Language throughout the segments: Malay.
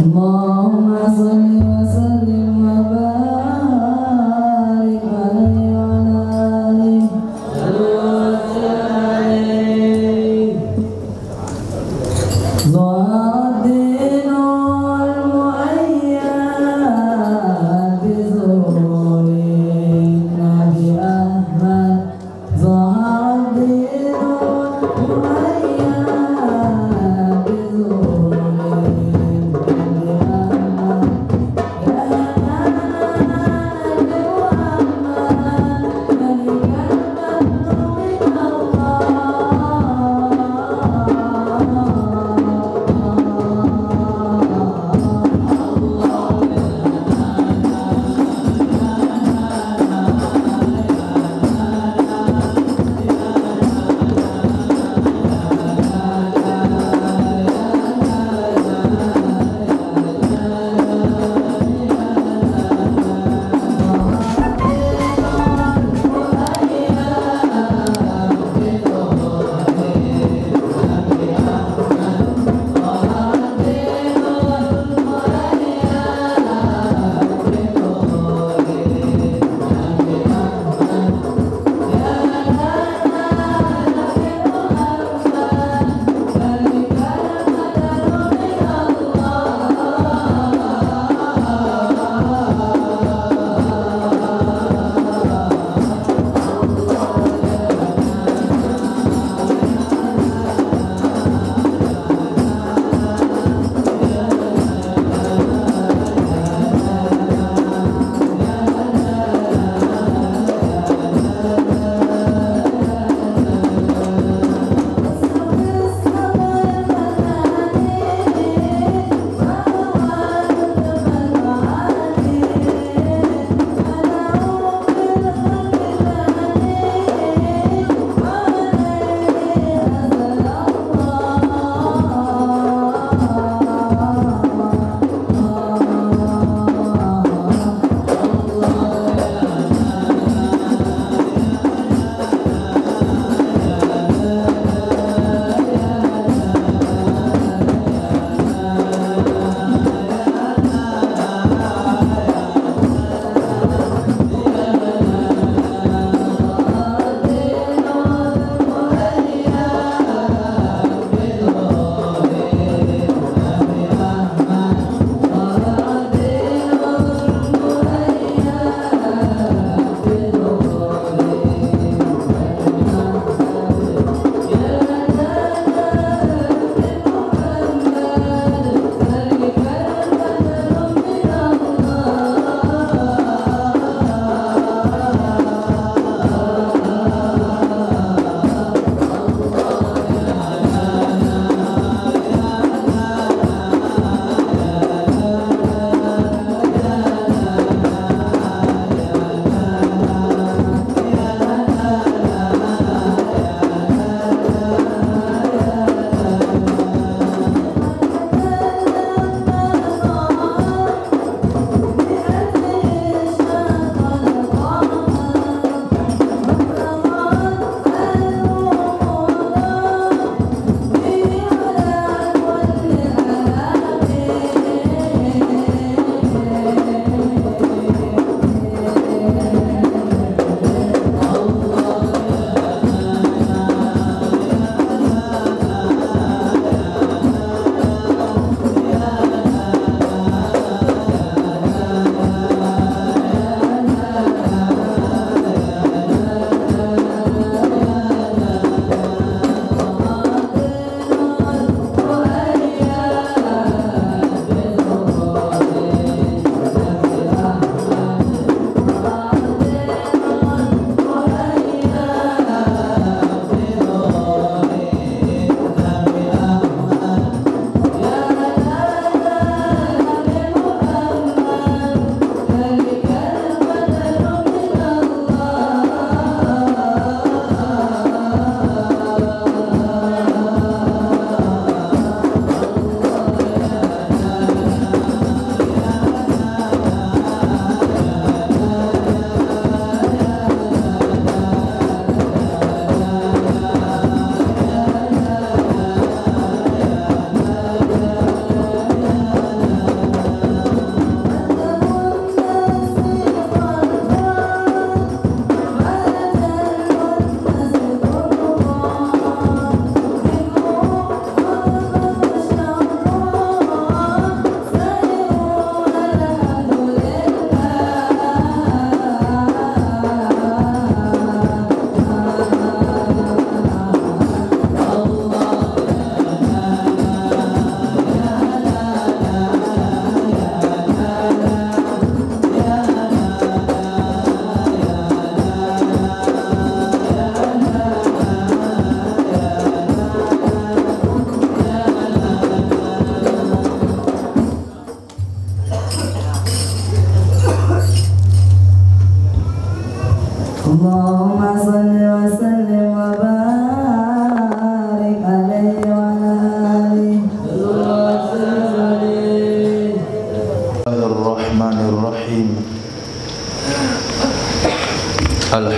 Allahumma salli wa sallim wa barik alaihi wa ala alihi. ظهر الدين والمؤيد بظهور النبي أحمد. ظهر الدين والمؤيد بظهور النبي أحمد.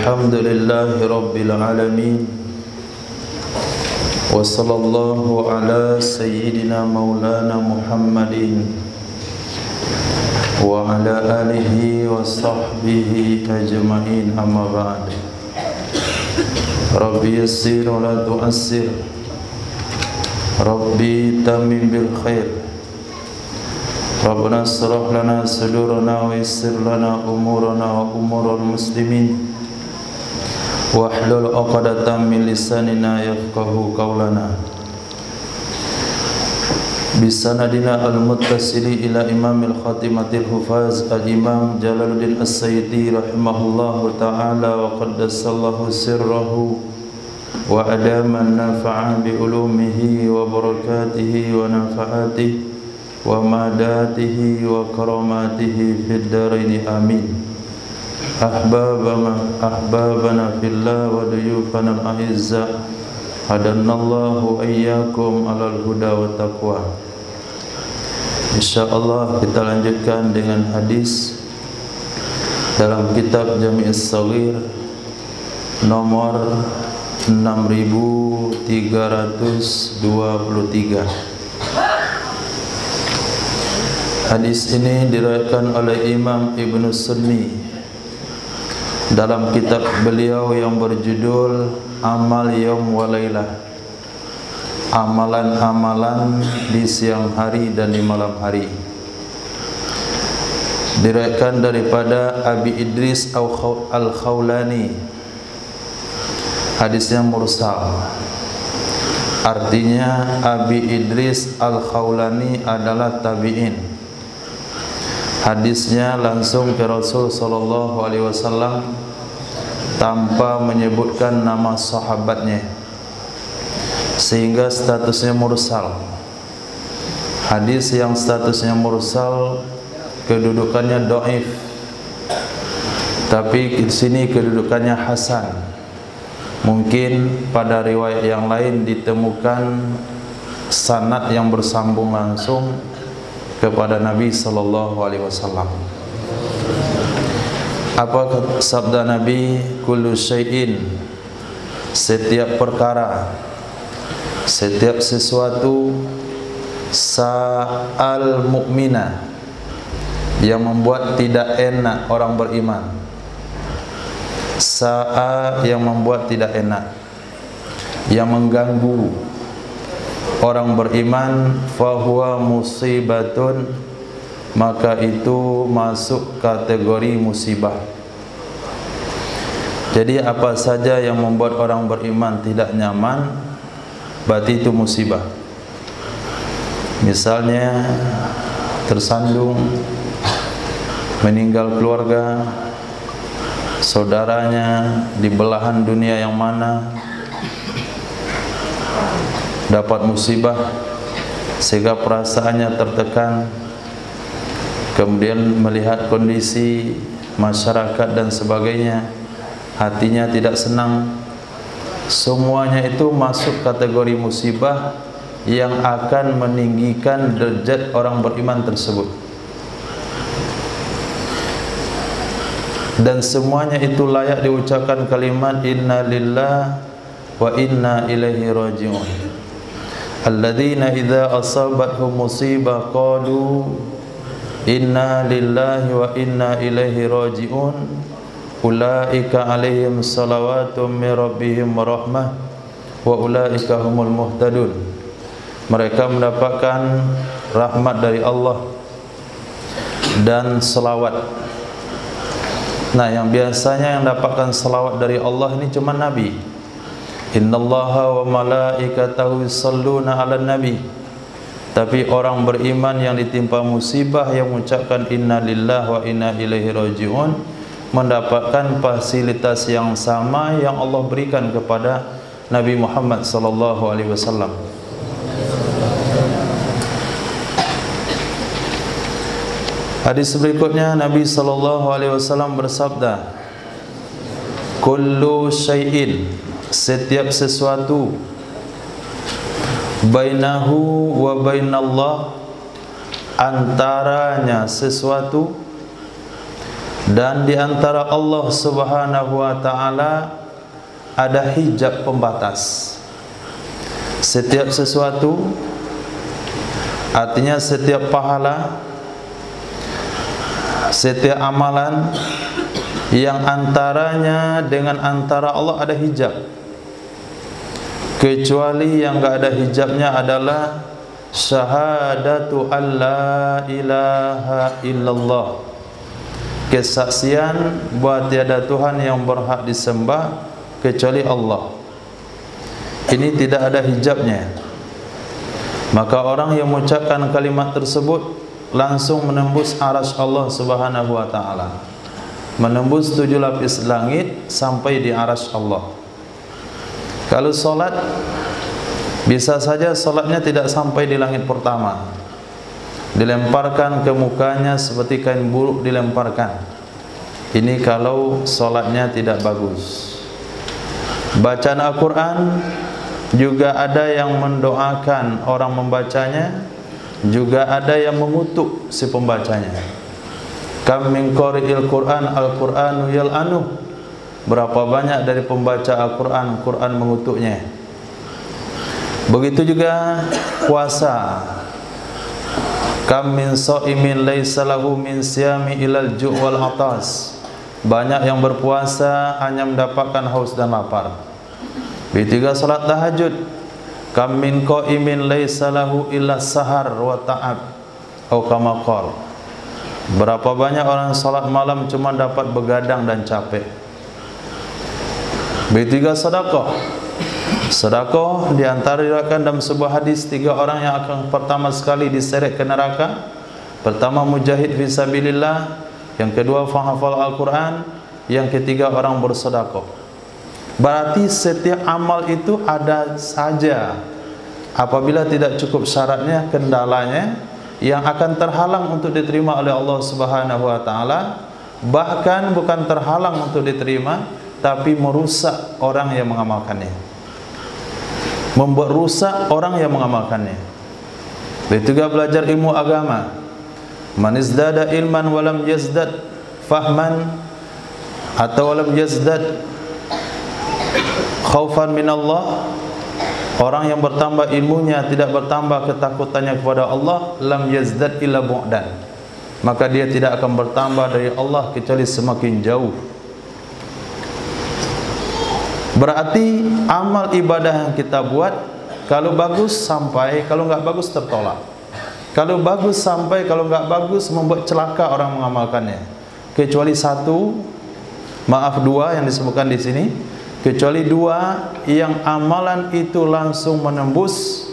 Alhamdulillahi Rabbil Alamin. Wa sallallahu ala sayyidina maulana Muhammadin wa ala alihi wa sahbihi ajma'in, amma ba'd. Rabbi yassir wa la tu'assir, Rabbi tamim bil khair. Rabbana asrah lana sudurana wa yassir lana umurana wa umurul muslimin, wahlul 'uqdatam min lisanina yafqahu qawlana. Bisanadina al-muttasili ila imamil khatimatil hufaz al-imam Jalaluddin As-Sayyidi rahimahullahu ta'ala wa qaddasallahu sirrahu wa adaman nafa'a bi ulumihi wa barakatihi wa nafa'atihi wa madatihi wa karamatihi fid daraini amin. Ahbabana fillah wa duyufana al-a'izza, hadanallahu ayyakum alal huda wa taqwa. InsyaAllah kita lanjutkan dengan hadis dalam kitab Jami' Shaghir nomor 6323. Hadis ini diriwayatkan oleh Imam Ibnu Sunni dalam kitab beliau yang berjudul Amal Yaum wa Lailah, amalan-amalan di siang hari dan di malam hari. Diriwayatkan daripada Abi Idris Al-Khawlani. Hadisnya mursal. Artinya Abi Idris Al-Khawlani adalah tabi'in. Hadisnya langsung ke Rasul sallallahu alaihi wasallam tanpa menyebutkan nama sahabatnya, sehingga statusnya mursal. Hadis yang statusnya mursal kedudukannya dhaif, tapi di sini kedudukannya hasan. Mungkin pada riwayat yang lain ditemukan sanad yang bersambung langsung kepada Nabi sallallahu alaihi wasallam. Apa sabda Nabi? Kullu syai'in, setiap perkara, setiap sesuatu, sa'al mu'mina, yang membuat tidak enak orang beriman. Sa'a yang membuat tidak enak, yang mengganggu orang beriman, fahuwa musibatun, maka itu masuk kategori musibah. Jadi apa saja yang membuat orang beriman tidak nyaman, berarti itu musibah. Misalnya tersandung, meninggal keluarga, saudaranya di belahan dunia yang mana, dapat musibah sehingga perasaannya tertekan, kemudian melihat kondisi masyarakat dan sebagainya, hatinya tidak senang. Semuanya itu masuk kategori musibah yang akan meninggikan derajat orang beriman tersebut. Dan semuanya itu layak diucapkan kalimat inna lillahi wa inna ilaihi raji'un. Alladzina idza asabathum musibah qalu inna lillahi wa inna ilaihi raji'un, ulaika alaihim salawatum min rabbihim rahmah wa ulaika humul muhtadun. Mereka mendapatkan rahmat dari Allah dan selawat. Nah, yang biasanya yang dapatkan selawat dari Allah ini cuma Nabi. Innallaha wa malaikatahu yusholluna 'alan nabi. Tapi orang beriman yang ditimpa musibah yang mengucapkan inna lillahi wa inna ilaihi raji'un mendapatkan fasilitas yang sama yang Allah berikan kepada Nabi Muhammad sallallahu alaihi wasallam. Hadis berikutnya Nabi sallallahu alaihi wasallam bersabda, kullu syai'in, setiap sesuatu, bainahu wa bainallah, antaranya sesuatu, Dan di antara Allah Subhanahu wa taala ada hijab pembatas. Setiap sesuatu, artinya setiap pahala, setiap amalan yang antaranya dengan antara Allah ada hijab. Kecuali yang enggak ada hijabnya adalah syahadatu alla ilaha illallah, kesaksian bahwa tiada Tuhan yang berhak disembah kecuali Allah. Ini tidak ada hijabnya. Maka orang yang mengucapkan kalimat tersebut langsung menembus arasy Allah Subhanahu wa taala, menembus 7 lapis langit sampai di arasy Allah. Kalau solat, bisa saja solatnya tidak sampai di langit pertama, dilemparkan ke mukanya seperti kain buruk dilemparkan. Ini kalau solatnya tidak bagus. Bacaan Al-Quran juga ada yang mendoakan orang membacanya, juga ada yang mengutuk si pembacanya. Kam min qari'il Qur'an al-Qur'anu yal'anu. Berapa banyak dari pembaca Al-Quran, Quran mengutuknya. Begitu juga puasa. Kam min sha'imin laisa lahu min siyami ilal ju' wal atas. Banyak yang berpuasa hanya mendapatkan haus dan lapar. Begitu juga salat tahajud. Kam min qa'imin laisa lahu illa sahar wa ta'ab atau kama qala. Berapa banyak orang salat malam cuma dapat begadang dan capek. Begitu juga sedekah. Sedekah di antara diriwayatkan dalam sebuah hadis 3 orang yang akan pertama sekali diseret ke neraka. Pertama mujahid fisabilillah, yang kedua penghafal Al-Quran, yang ketiga orang bersedekah. Berarti setiap amal itu ada saja, apabila tidak cukup syaratnya, kendalanya, yang akan terhalang untuk diterima oleh Allah Subhanahu wa taala. Bahkan bukan terhalang untuk diterima, tapi merusak orang yang mengamalkannya, membuat rusak orang yang mengamalkannya. Begitu juga belajar ilmu agama. Man izdada ilman walam yazdad fahman atau walam yazdad khaufan minallah. Orang yang bertambah ilmunya tidak bertambah ketakutannya kepada Allah, lam yazdad illa bu'dan, maka dia tidak akan bertambah dari Allah kecuali semakin jauh. Berarti amal ibadah yang kita buat, kalau bagus sampai, kalau enggak bagus tertolak. Kalau bagus sampai, kalau enggak bagus membuat celaka orang mengamalkannya. Kecuali 1, maaf 2 yang disebutkan di sini. Kecuali 2 yang amalan itu langsung menembus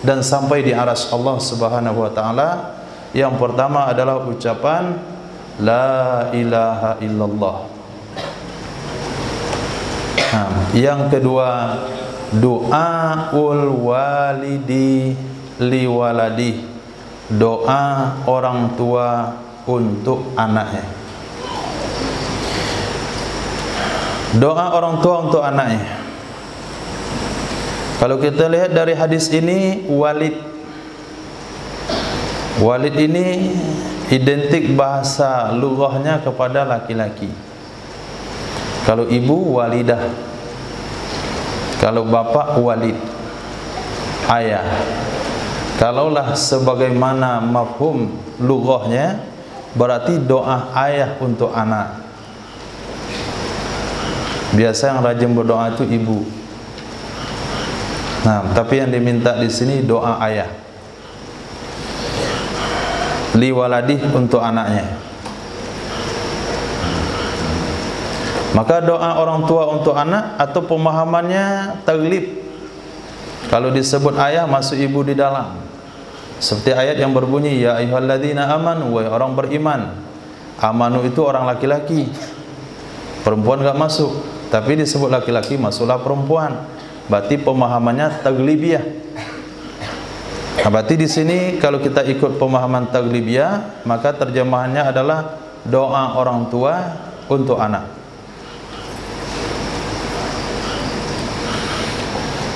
dan sampai di arasy Allah Subhanahu wa taala. Yang pertama adalah ucapan la ilaha illallah. Yang kedua, doaul walidi liwaladi, doa orang tua untuk anaknya. Doa orang tua untuk anaknya. Kalau kita lihat dari hadis ini, walid ini identik bahasa lughahnya kepada laki-laki. Kalau ibu walidah, kalau bapak walid, ayah. Kalaulah sebagaimana mafhum lughahnya, berarti doa ayah untuk anak. Biasa yang rajin berdoa itu ibu. Nah, tapi yang diminta di sini doa ayah. Li waladih untuk anaknya. Maka doa orang tua untuk anak atau pemahamannya taglib. Kalau disebut ayah masuk ibu di dalam. Seperti ayat yang berbunyi ya ayyuhalladzina amanu, wahai orang beriman. Amanu itu orang laki-laki. Perempuan enggak masuk. Tapi disebut laki-laki, masuklah perempuan. Berarti pemahamannya taglibiyah. Nah, berarti di sini kalau kita ikut pemahaman taglibiyah, maka terjemahannya adalah doa orang tua untuk anak.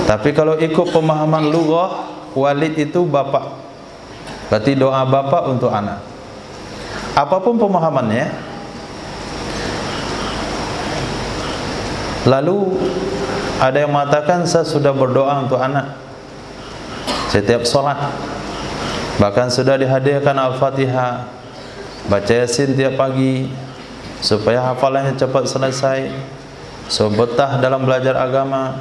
Tapi kalau ikut pemahaman lughah, walid itu bapak. Berarti doa bapak untuk anak. Apapun pemahamannya, Lalu ada yang mengatakan saya sudah berdoa untuk anak setiap sholat, bahkan sudah dihadiahkan Al-Fatihah, baca Yasin tiap pagi supaya hafalannya cepat selesai, so betah dalam belajar agama,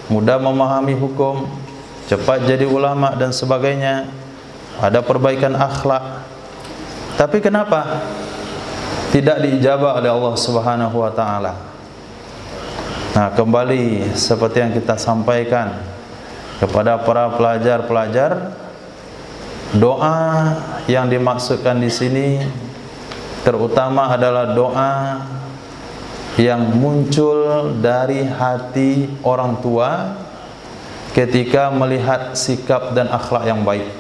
mudah memahami hukum, cepat jadi ulama dan sebagainya, ada perbaikan akhlak. Tapi kenapa tidak diijabah oleh Allah Subhanahu wa taala? Nah, kembali seperti yang kita sampaikan kepada para pelajar-pelajar, doa yang dimaksudkan di sini terutama adalah doa yang muncul dari hati orang tua ketika melihat sikap dan akhlak yang baik.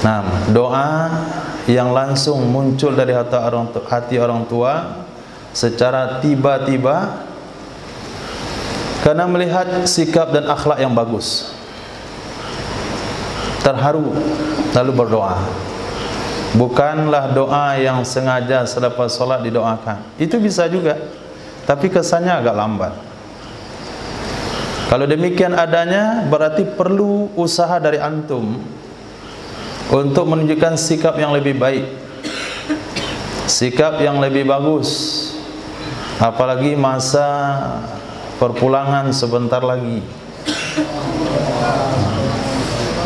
Nah, doa yang langsung muncul dari hati orang tua secara tiba-tiba karena melihat sikap dan akhlak yang bagus, terharu lalu berdoa. Bukanlah doa yang sengaja selepas solat didoakan, itu bisa juga, tapi kesannya agak lambat. Kalau demikian adanya, berarti perlu usaha dari antum untuk menunjukkan sikap yang lebih baik, sikap yang lebih bagus. Apalagi masa perpulangan sebentar lagi,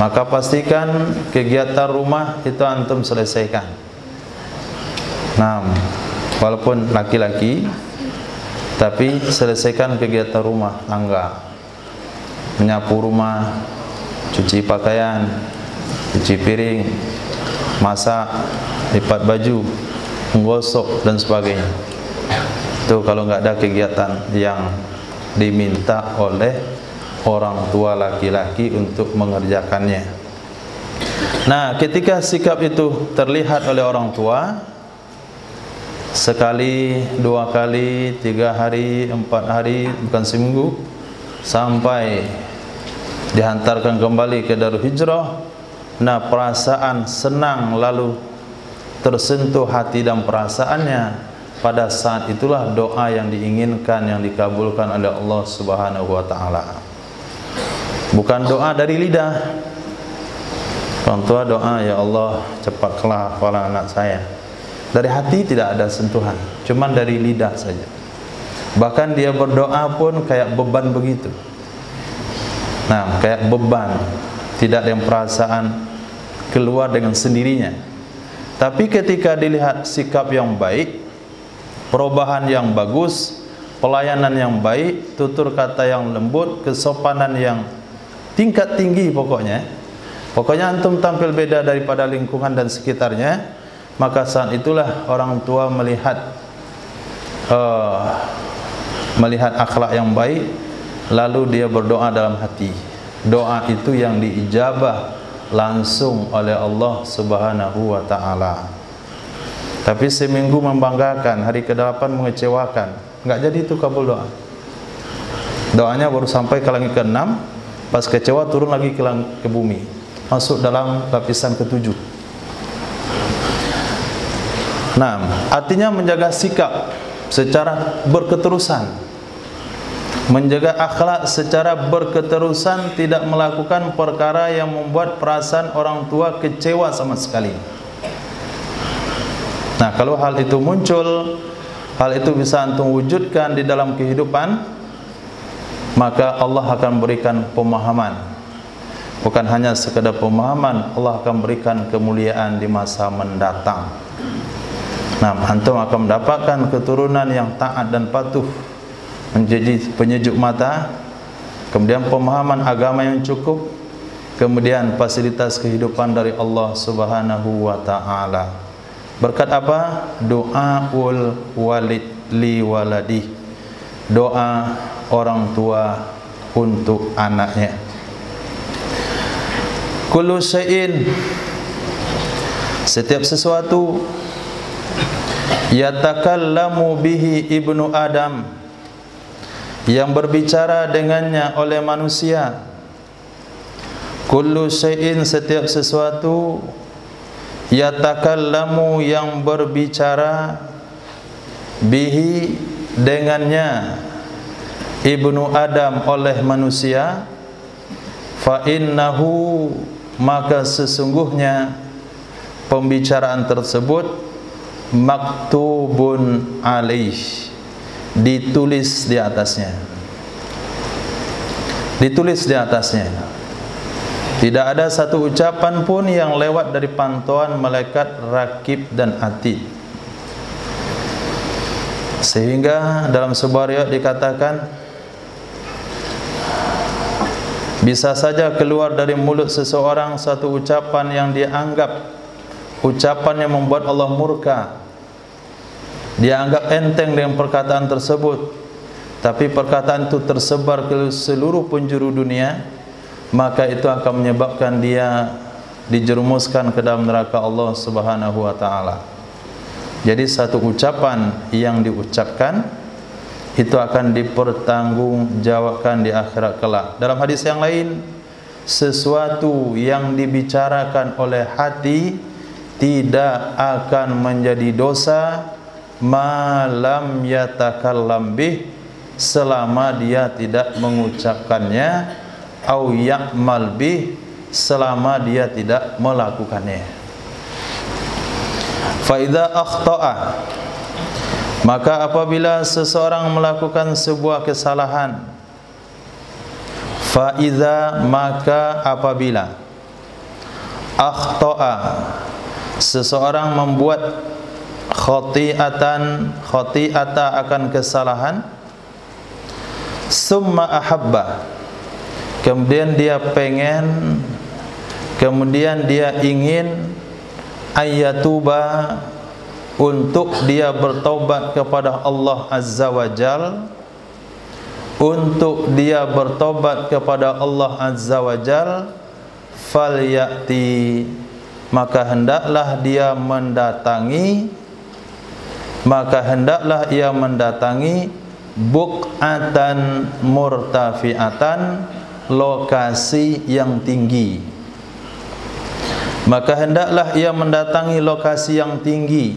maka pastikan kegiatan rumah itu antum selesaikan. Nah, walaupun laki-laki, tapi selesaikan kegiatan rumah tangga, menyapu rumah, cuci pakaian, cuci piring, masak, lipat baju, menggosok dan sebagainya. Itu kalau nggak ada kegiatan yang diminta oleh orang tua laki-laki untuk mengerjakannya. Nah, ketika sikap itu terlihat oleh orang tua, sekali, 2 kali, 3 hari, 4 hari, bukan seminggu, sampai dihantarkan kembali ke Darul Hijrah, nah perasaan senang lalu tersentuh hati dan perasaannya. Pada saat itulah doa yang diinginkan, yang dikabulkan oleh Allah Subhanahu wa taala. Bukan doa dari lidah. Orang tua doa, ya Allah cepatlah hafalan anak saya. Dari hati tidak ada sentuhan, cuman dari lidah saja. Bahkan dia berdoa pun kayak beban begitu. Nah, kayak beban, tidak ada yang perasaan keluar dengan sendirinya. Tapi ketika dilihat sikap yang baik, perubahan yang bagus, pelayanan yang baik, tutur kata yang lembut, kesopanan yang tingkat tinggi, pokoknya antum tampil beda daripada lingkungan dan sekitarnya, maka saat itulah orang tua melihat akhlak yang baik, lalu dia berdoa dalam hati. Doa itu yang diijabah langsung oleh Allah Subhanahu wa taala. Tapi seminggu membanggakan, hari ke-8 mengecewakan, enggak jadi itu kabul doa. Doanya baru sampai ke langit ke-6, pas kecewa turun lagi ke bumi, masuk dalam lapisan ke-7. Nah, artinya menjaga sikap secara berketerusan, menjaga akhlak secara berketerusan, tidak melakukan perkara yang membuat perasaan orang tua kecewa sama sekali. Nah, kalau hal itu muncul, hal itu bisa antum wujudkan di dalam kehidupan, maka Allah akan berikan pemahaman. Bukan hanya sekadar pemahaman, Allah akan berikan kemuliaan di masa mendatang. Nah, antum akan mendapatkan keturunan yang taat dan patuh, menjadi penyejuk mata, kemudian pemahaman agama yang cukup, kemudian fasilitas kehidupan dari Allah Subhanahu wa taala. Berkat apa? Doaul walid li waladi, doa orang tua untuk anaknya. Kullu syai'in, setiap sesuatu, yatakallamu bihi ibnu Adam, yang berbicara dengannya oleh manusia. Kullu syai'in, setiap sesuatu, yatakallamu, yang berbicara, bihi, dengannya ibnu Adam oleh manusia, fa innahu, maka sesungguhnya pembicaraan tersebut maktubun alaih, ditulis di atasnya. Ditulis di atasnya. Tidak ada satu ucapan pun yang lewat dari pantauan malaikat rakib dan atid. Sehingga dalam sebuah riwayat dikatakan, bisa saja keluar dari mulut seseorang satu ucapan yang dianggap ucapan yang membuat Allah murka. Dia anggap enteng dengan perkataan tersebut, tapi perkataan itu tersebar ke seluruh penjuru dunia, maka itu akan menyebabkan dia dijerumuskan ke dalam neraka Allah Subhanahu wa taala. Jadi satu ucapan yang diucapkan itu akan dipertanggungjawabkan di akhirat kelak. Dalam hadis yang lain, sesuatu yang dibicarakan oleh hati tidak akan menjadi dosa malam yatakallam bih, selama dia tidak mengucapkannya, au ya'mal bih, selama dia tidak melakukannya. Fa idza akhta'a, maka apabila seseorang melakukan sebuah kesalahan, fa idza, maka apabila akhta'a, seseorang membuat khati'ata akan kesalahan, summa ahabba, kemudian dia pengen, kemudian dia ingin ayatuba, untuk dia bertaubat kepada Allah Azza wa Jal, untuk dia bertaubat kepada Allah Azza wa Jal, falyati, maka hendaklah dia mendatangi, maka hendaklah ia mendatangi buq'atan murtafi'atan, lokasi yang tinggi. Maka hendaklah ia mendatangi lokasi yang tinggi,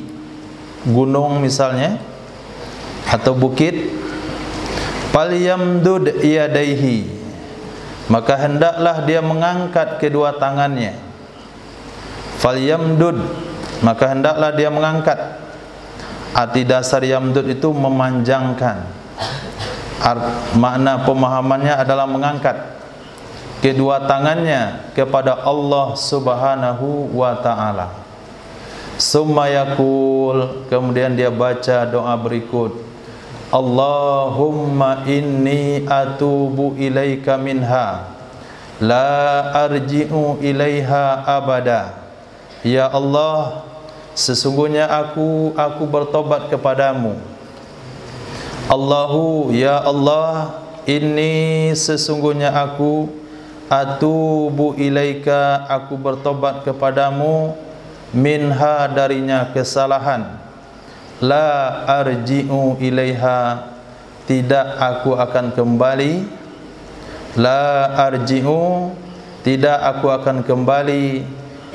gunung misalnya, atau bukit. Falyamdud yadaihi, maka hendaklah dia mengangkat kedua tangannya. Falyamdud, maka hendaklah dia mengangkat. Arti dasar yamdud itu memanjangkan. Makna pemahamannya adalah mengangkat kedua tangannya kepada Allah Subhanahu wa ta'ala. Summa yaqul, kemudian dia baca doa berikut, Allahumma inni atubu ilaika minha, la arji'u ilaiha abada. Ya Allah, sesungguhnya aku bertobat kepadamu. Allahu, ya Allah, inni, sesungguhnya aku, atubu ilaika, aku bertobat kepadamu, minha, darinya kesalahan, la arji'u ilaiha, tidak aku akan kembali, la arji'u, tidak aku akan kembali,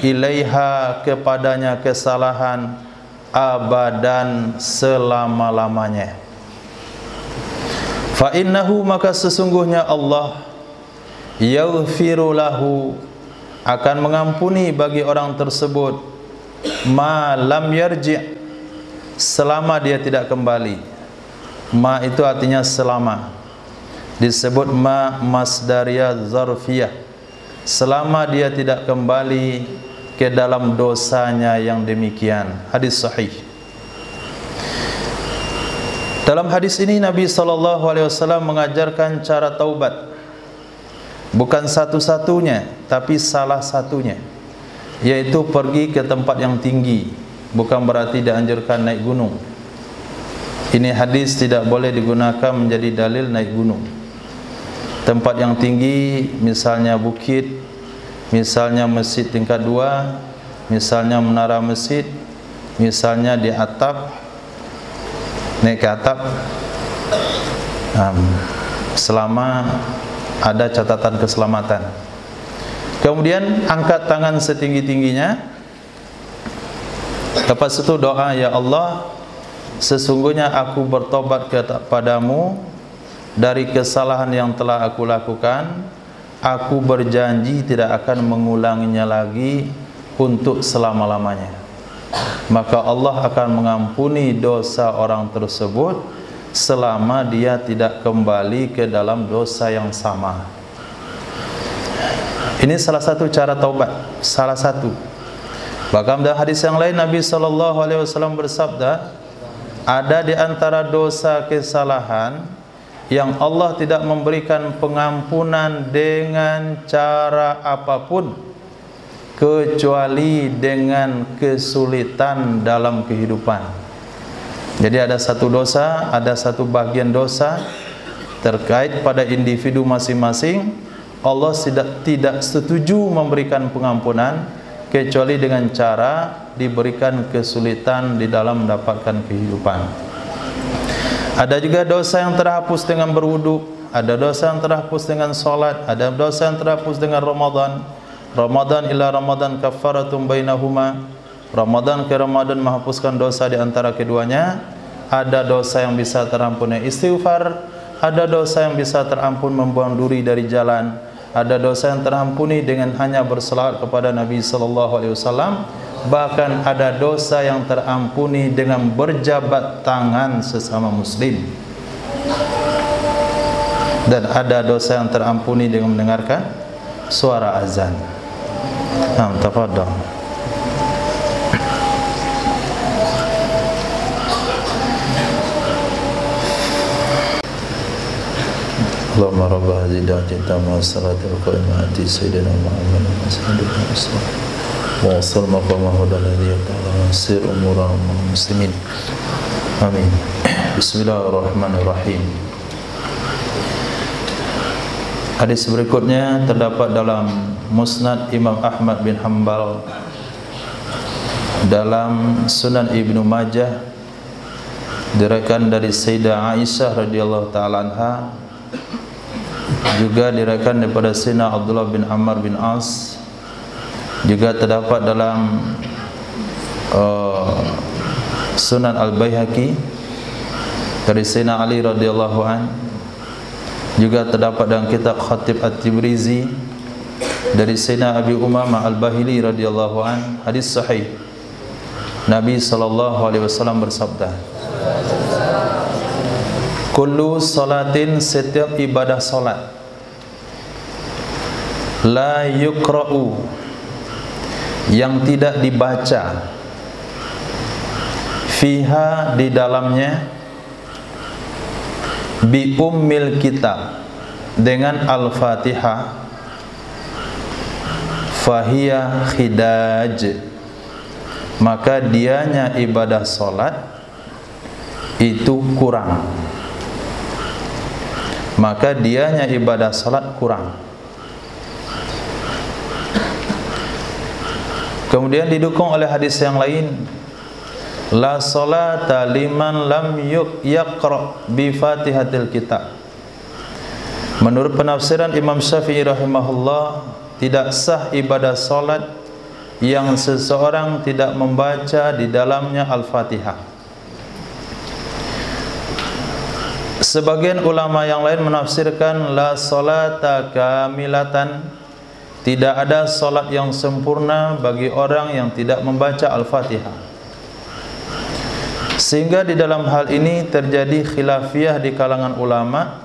ilaiha, kepadanya kesalahan, abadan, selama-lamanya. Fa innahu, maka sesungguhnya Allah, yaghfiru lahu, akan mengampuni bagi orang tersebut, ma lam yarji', selama dia tidak kembali. Ma itu artinya selama, disebut ma masdariyah zarfiyah, selama dia tidak kembali ke dalam dosanya yang demikian. Hadis sahih. Dalam hadis ini Nabi SAW mengajarkan cara taubat. Bukan satu-satunya, tapi salah satunya, yaitu pergi ke tempat yang tinggi. Bukan berarti dianjurkan naik gunung. Ini hadis tidak boleh digunakan menjadi dalil naik gunung. Tempat yang tinggi, misalnya bukit, misalnya masjid tingkat 2, misalnya menara masjid, misalnya di atap, naik ke atap, selama ada catatan keselamatan. Kemudian angkat tangan setinggi-tingginya. Lepas itu doa, ya Allah, sesungguhnya aku bertobat kepadamu dari kesalahan yang telah aku lakukan. Aku berjanji tidak akan mengulanginya lagi untuk selama-lamanya. Maka Allah akan mengampuni dosa orang tersebut selama dia tidak kembali ke dalam dosa yang sama. Ini salah satu cara taubat, salah satu. Bahkan dalam hadis yang lain Nabi SAW bersabda, ada di antara dosa kesalahan yang Allah tidak memberikan pengampunan dengan cara apapun kecuali dengan kesulitan dalam kehidupan. Jadi ada satu dosa, ada satu bagian dosa terkait pada individu masing-masing, Allah tidak setuju memberikan pengampunan kecuali dengan cara diberikan kesulitan di dalam mendapatkan kehidupan. Ada juga dosa yang terhapus dengan berwudu, ada dosa yang terhapus dengan solat, ada dosa yang terhapus dengan Ramadan. Ramadan ila Ramadan kaffaratum bainahuma. Ramadan ke Ramadan menghapuskan dosa di antara keduanya. Ada dosa yang bisa terampun dengan istighfar, ada dosa yang bisa terampun membuang duri dari jalan, ada dosa yang terampuni dengan hanya berselawat kepada Nabi sallallahu alaihi wasallam. Bahkan ada dosa yang terampuni dengan berjabat tangan sesama muslim. Dan ada dosa yang terampuni dengan mendengarkan suara azan. Tafadhal. Allahumma rabb hadhihi da'wati tammah salatul qa'imah ati sayyidina Muhammad sallallahu alaihi wasallam. Wasal maqamahu alladhi ta'ala sir umura muslimin. Amin. Bismillahirrahmanirrahim. Hadis berikutnya terdapat dalam Musnad Imam Ahmad bin Hanbal, dalam Sunan Ibnu Majah, diriwayatkan dari Sayyidah Aisyah radhiyallahu taala anha, juga diriwayatkan daripada Sayyidina Abdullah bin Amr bin As, juga terdapat dalam Sunan Al-Baihaqi dari Sayyidina Ali radhiyallahu an, juga terdapat dalam kitab Khatib At-Tibrizi dari Sayyidina Abi Umamah Al-Bahili radhiyallahu an, hadis sahih. Nabi sallallahu alaihi wasallam bersabda, kullu salatin, setiap ibadah salat, la yuqra'u, yang tidak dibaca, fiha, di dalamnya, bi ummil kitab, dengan Al-Fatihah, fahiya khidaj, maka dianya ibadah salat itu kurang, maka dianya ibadah salat kurang. Kemudian didukung oleh hadis yang lain, la salata liman lam yaqra bi Fatihatil kitab. Menurut penafsiran Imam Syafi'i rahimahullah, tidak sah ibadah salat yang seseorang tidak membaca di dalamnya Al-Fatihah. Sebagian ulama yang lain menafsirkan la salata kamilatan, tidak ada salat yang sempurna bagi orang yang tidak membaca Al-Fatihah. Sehingga di dalam hal ini terjadi khilafiyah di kalangan ulama.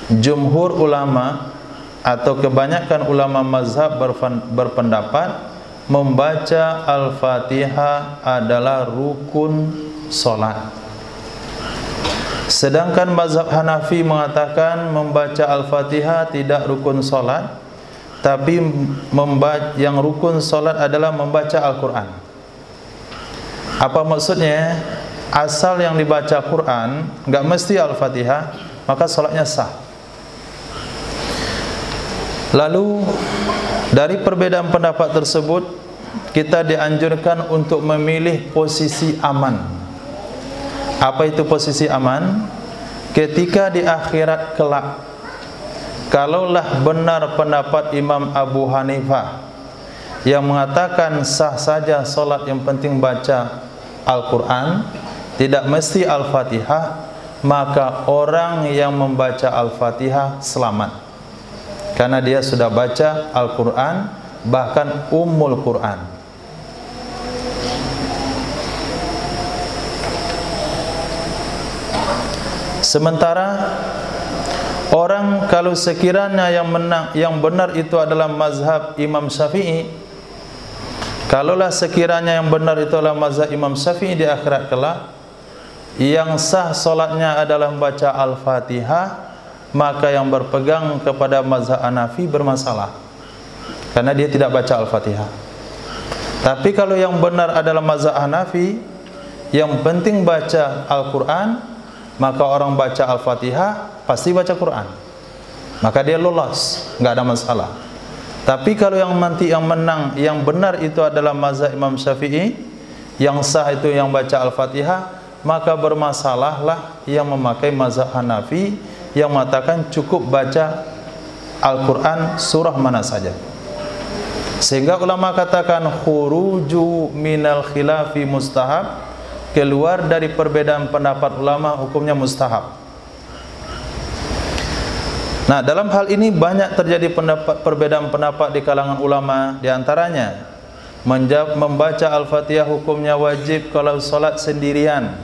Jumhur ulama atau kebanyakan ulama mazhab berpendapat membaca Al-Fatihah adalah rukun salat. Sedangkan mazhab Hanafi mengatakan membaca Al-Fatihah tidak rukun salat, tapi yang rukun salat adalah membaca Al-Quran. Apa maksudnya? Asal yang dibaca Quran, enggak mesti Al-Fatihah, maka salatnya sah. Lalu dari perbedaan pendapat tersebut, kita dianjurkan untuk memilih posisi aman. Apa itu posisi aman? Ketika di akhirat kelak, kalaulah benar pendapat Imam Abu Hanifah yang mengatakan sah saja solat, yang penting baca Al-Quran, tidak mesti Al-Fatihah, maka orang yang membaca Al-Fatihah selamat, karena dia sudah baca Al-Quran, bahkan Ummul Quran. Sementara orang kalau sekiranya yang benar itu adalah mazhab Imam Syafi'i, kalaulah sekiranya yang benar itu adalah mazhab Imam Syafi'i di akhirat kelak, yang sah solatnya adalah membaca Al-Fatihah, maka yang berpegang kepada mazhab Hanafi bermasalah, karena dia tidak baca Al-Fatihah. Tapi kalau yang benar adalah mazhab Hanafi, yang penting baca Al-Quran, maka orang baca Al-Fatihah pasti baca Quran, maka dia lolos, nggak ada masalah. Tapi kalau yang menang, yang benar itu adalah mazhab Imam Syafi'i, yang sah itu yang baca Al-Fatihah, maka bermasalahlah yang memakai mazhab Hanafi yang mengatakan cukup baca Al-Quran surah mana saja. Sehingga ulama katakan khuruju minal khilafi mustahab, keluar dari perbedaan pendapat ulama hukumnya mustahab. Nah, dalam hal ini banyak terjadi perbedaan pendapat di kalangan ulama. Di antaranya membaca Al-Fatihah hukumnya wajib kalau solat sendirian.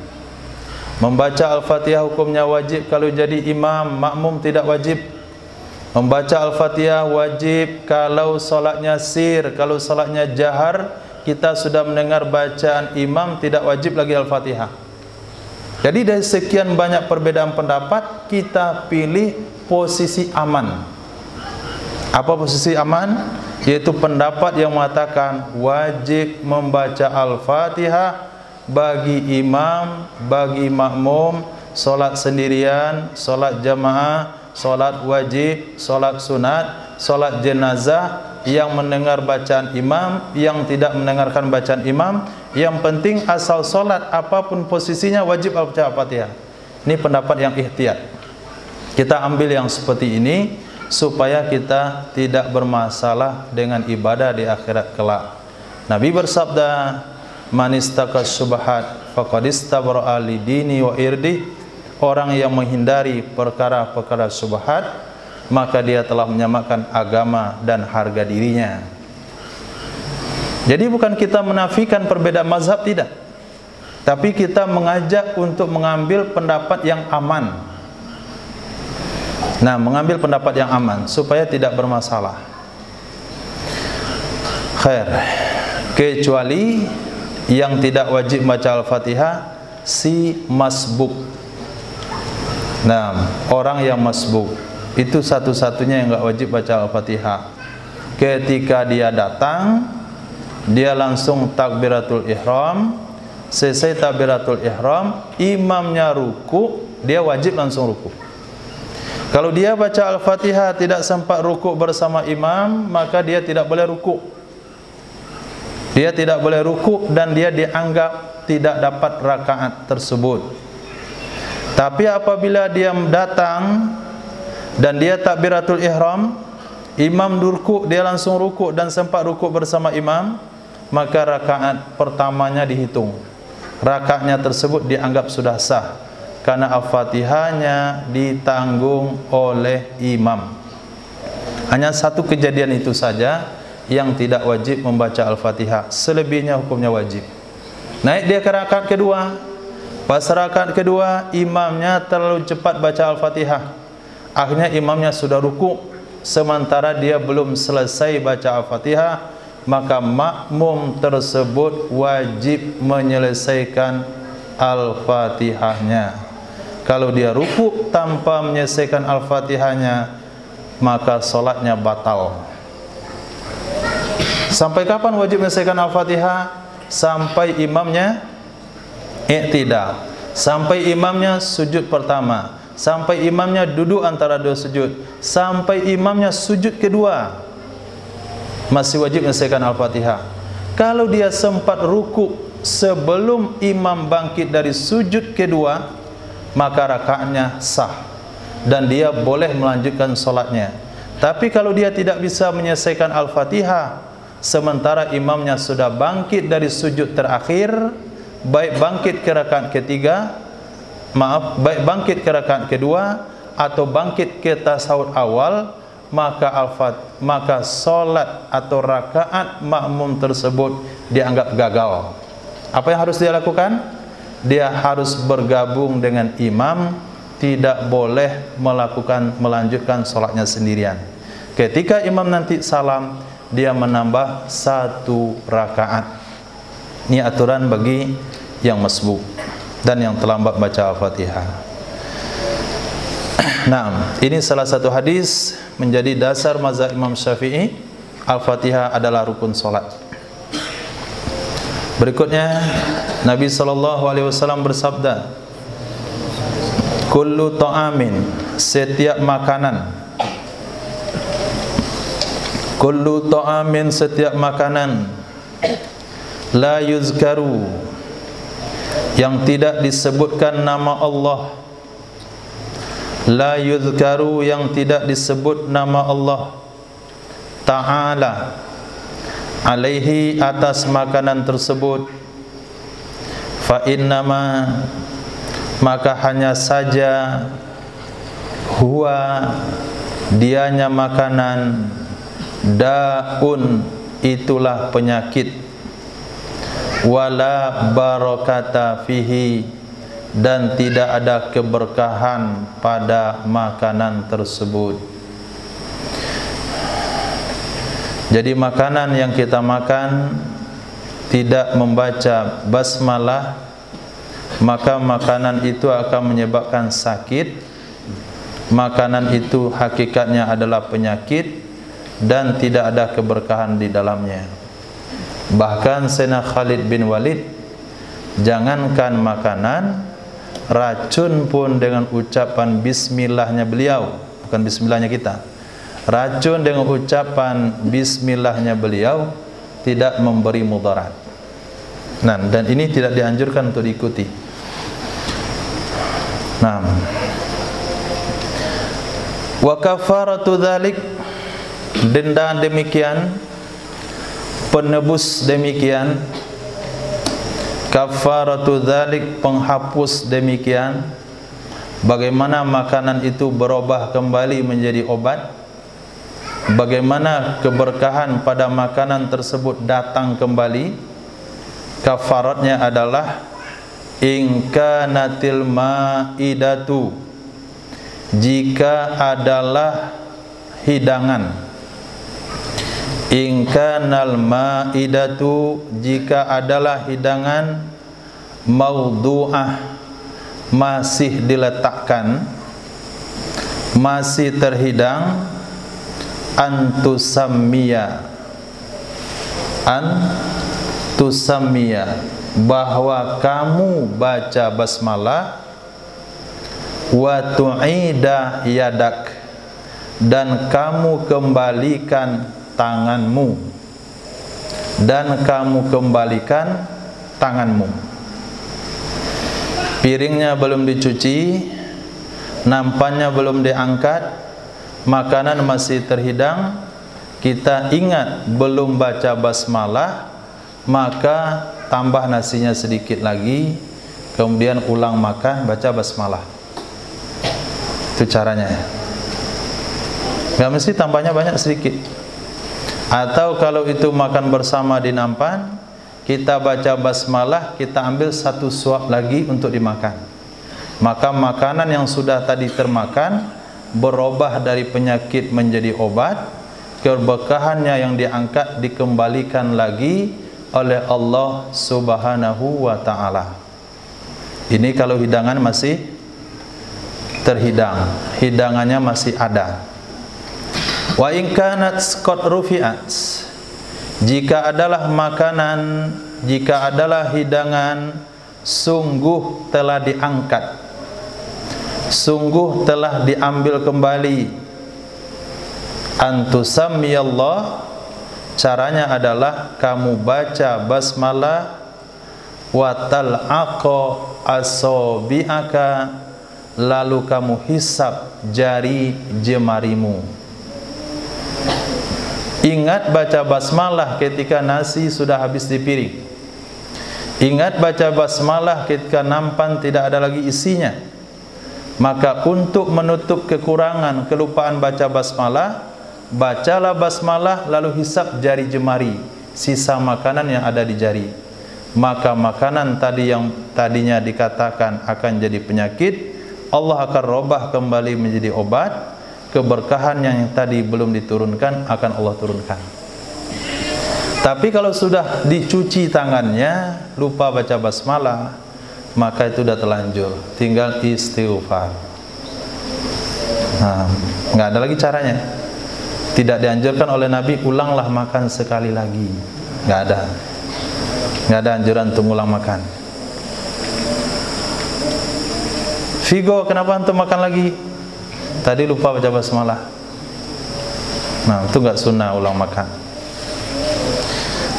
Membaca Al-Fatihah hukumnya wajib kalau jadi imam, makmum tidak wajib. Membaca Al-Fatihah wajib kalau solatnya sir, kalau solatnya jahar, kita sudah mendengar bacaan imam, tidak wajib lagi Al-Fatihah. Jadi dari sekian banyak perbedaan pendapat, kita pilih posisi aman. Apa posisi aman? Yaitu pendapat yang mengatakan wajib membaca Al-Fatihah bagi imam, bagi makmum, solat sendirian, solat jamaah, solat wajib, solat sunat, solat jenazah, yang mendengar bacaan imam, yang tidak mendengarkan bacaan imam, yang penting asal solat apapun posisinya wajib baca Al-Fatihah. Ini pendapat yang ihtiyat. Kita ambil yang seperti ini supaya kita tidak bermasalah dengan ibadah di akhirat kelak. Nabi bersabda, "Man istaqas syubhat faqad istabra'a li dini wa irdi." Orang yang menghindari perkara-perkara syubhat, maka dia telah menyamakan agama dan harga dirinya. Jadi bukan kita menafikan perbedaan mazhab, tidak. Tapi kita mengajak untuk mengambil pendapat yang aman. Nah, mengambil pendapat yang aman supaya tidak bermasalah. Khair. Kecuali yang tidak wajib baca Al-Fatihah si masbuk. Nah, orang yang masbuk itu satu-satunya yang enggak wajib baca Al-Fatihah. Ketika dia datang, dia langsung takbiratul ihram. Selesai takbiratul ihram, imamnya ruku, dia wajib langsung ruku. Kalau dia baca Al-Fatihah tidak sempat ruku bersama imam, maka dia tidak boleh ruku. Dia tidak boleh ruku dan dia dianggap tidak dapat rakaat tersebut. Tapi apabila dia datang dan dia takbiratul ihram, imam ruku, dia langsung ruku dan sempat ruku bersama imam, maka rakaat pertamanya dihitung. Rakaatnya tersebut dianggap sudah sah karena Al-Fatihahnya ditanggung oleh imam. Hanya satu kejadian itu saja yang tidak wajib membaca Al-Fatihah, selebihnya hukumnya wajib. Naik dia ke rakaat kedua. Pas rakaat kedua, imamnya terlalu cepat baca Al-Fatihah. Akhirnya imamnya sudah ruku, sementara dia belum selesai baca Al-Fatihah, maka makmum tersebut wajib menyelesaikan Al-Fatihahnya. Kalau dia ruku tanpa menyelesaikan Al-Fatihahnya, maka solatnya batal. Sampai kapan wajib menyelesaikan Al-Fatihah? Sampai imamnya i'tidal, sampai imamnya sujud pertama, sampai imamnya duduk antara dua sujud, sampai imamnya sujud kedua, masih wajib menyelesaikan Al-Fatihah. Kalau dia sempat ruku sebelum imam bangkit dari sujud kedua, maka rakaatnya sah dan dia boleh melanjutkan solatnya. Tapi kalau dia tidak bisa menyelesaikan Al-Fatihah sementara imamnya sudah bangkit dari sujud terakhir, baik bangkit ke rakaat ketiga, baik bangkit ke rakaat kedua atau bangkit ke tasawuf awal, maka solat atau rakaat makmum tersebut dianggap gagal. Apa yang harus dia lakukan? Dia harus bergabung dengan imam, tidak boleh melanjutkan solatnya sendirian. Ketika imam nanti salam, dia menambah 1 rakaat. Ini aturan bagi yang masbuk dan yang terlambat baca Al-Fatihah. Nah, ini salah satu hadis menjadi dasar mazhab Imam Syafi'i. Al-Fatihah adalah rukun solat. Berikutnya Nabi SAW bersabda, kullu ta'amin, setiap makanan, kullu ta'amin, setiap makanan, la yuzkaru, yang tidak disebutkan nama Allah, la yuzkaru, yang tidak disebut nama Allah Ta'ala alaihi, atas makanan tersebut, fa innama, maka hanya saja, huwa, dianya makanan, daun, itulah penyakit, wala barakata fihi, dan tidak ada keberkahan pada makanan tersebut. Jadi makanan yang kita makan tidak membaca basmalah, maka makanan itu akan menyebabkan sakit. Makanan itu hakikatnya adalah penyakit dan tidak ada keberkahan di dalamnya. Bahkan Sayyidina Khalid bin Walid, jangankan makanan, racun pun dengan ucapan bismillahnya beliau, bukan bismillahnya kita, racun dengan ucapan bismillahnya beliau tidak memberi mudarat. Nah, dan ini tidak dianjurkan untuk diikuti. Nah, wa kafaratu dzalik, denda demikian, penebus demikian, kafaratu dzalik, penghapus demikian, bagaimana makanan itu berubah kembali menjadi obat, bagaimana keberkahan pada makanan tersebut datang kembali. Kafaratnya adalah in kanatil maidatu, jika adalah hidangan, in kanal maidatu, jika adalah hidangan, maudu'ah, masih diletakkan, masih terhidang, antusammiya, bahwa kamu baca basmalah, wa tu'ida yadak, dan kamu kembalikan tanganmu, dan kamu kembalikan tanganmu. Piringnya belum dicuci, nampannya belum diangkat, makanan masih terhidang, kita ingat belum baca basmalah, maka tambah nasinya sedikit lagi, kemudian ulang makan, baca basmalah. Itu caranya ya. Gak mesti tambahnya banyak, sedikit. Atau kalau itu makan bersama di nampan, kita baca basmalah, kita ambil 1 suap lagi untuk dimakan. Maka makanan yang sudah tadi termakan berubah dari penyakit menjadi obat, keberkahannya yang diangkat dikembalikan lagi oleh Allah Subhanahu wa ta'ala. Ini kalau hidangan masih terhidang, hidangannya masih ada. Wa in kanat qad rufi'at, jika adalah makanan, jika adalah hidangan sungguh telah diangkat, sungguh telah diambil kembali, antusammiyallah, caranya adalah kamu baca basmalah, wa tal'aqa asabi'aka, lalu kamu hisab jari jemarimu. Ingat baca basmalah ketika nasi sudah habis di piring. Ingat baca basmalah ketika nampan tidak ada lagi isinya. Maka untuk menutup kekurangan kelupaan baca basmalah, bacalah basmalah lalu hisap jari jemari sisa makanan yang ada di jari. Maka makanan tadi yang tadinya dikatakan akan jadi penyakit, Allah akan robah kembali menjadi obat. Keberkahan yang tadi belum diturunkan akan Allah turunkan. Tapi kalau sudah dicuci tangannya, lupa baca basmalah, maka itu sudah terlanjur, tinggal istighfar. Nah, nggak ada lagi caranya. Tidak dianjurkan oleh Nabi ulanglah makan sekali lagi, nggak ada anjuran untuk ulang makan. Vigo, kenapa antum makan lagi? Tadi lupa baca basmalah. Nah, itu nggak sunnah ulang makan.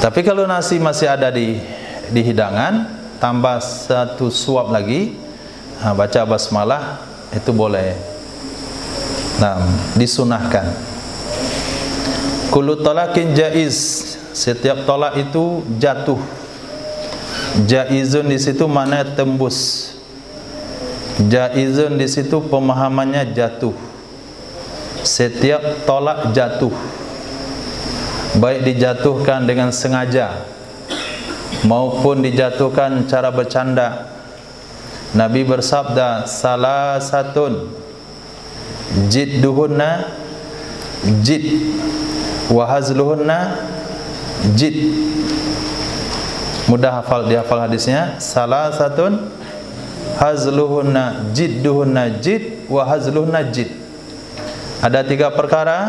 Tapi kalau nasi masih ada di hidangan, tambah satu suap lagi, nah, baca basmalah, itu boleh. Nah, disunahkan. Kullu talaqin jaiz, setiap tolak itu jatuh. Jaizun di situ maknanya tembus. Jaizun di situ pemahamannya jatuh. Setiap tolak jatuh, baik dijatuhkan dengan sengaja maupun dijatuhkan cara bercanda. Nabi bersabda, salasatun jidduhunna jid wa hazluhunna jid. Mudah dihafal hadisnya. Salasatun hazluhunna jidduhunna jid wa hazluhunna jid. Ada 3 perkara,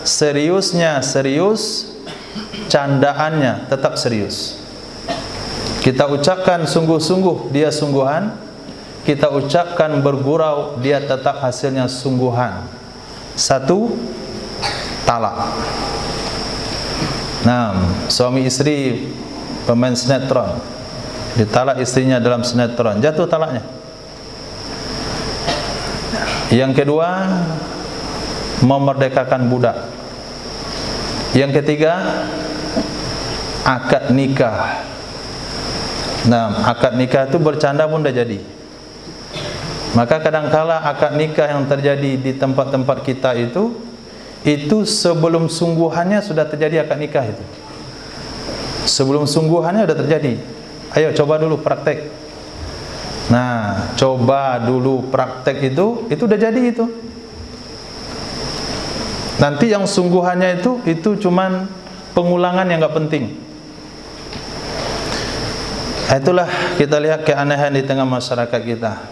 seriusnya serius, candaannya tetap serius. Kita ucapkan sungguh-sungguh, dia sungguhan. Kita ucapkan bergurau, dia tetap hasilnya sungguhan. 1, talak. Nah, suami istri pemain sinetron, ditalak istrinya dalam sinetron, jatuh talaknya. Yang kedua, memerdekakan budak. Yang ketiga, akad nikah. Nah, akad nikah itu bercanda pun dah jadi. Maka kadangkala akad nikah yang terjadi di tempat-tempat kita itu sebelum sungguhannya sudah terjadi akad nikah itu. Sebelum sungguhannya sudah terjadi. Ayo coba dulu praktek. Nah, coba dulu praktek itu sudah jadi itu. Nanti yang sungguhannya itu cuman pengulangan yang enggak penting. Itulah kita lihat keanehan di tengah masyarakat kita.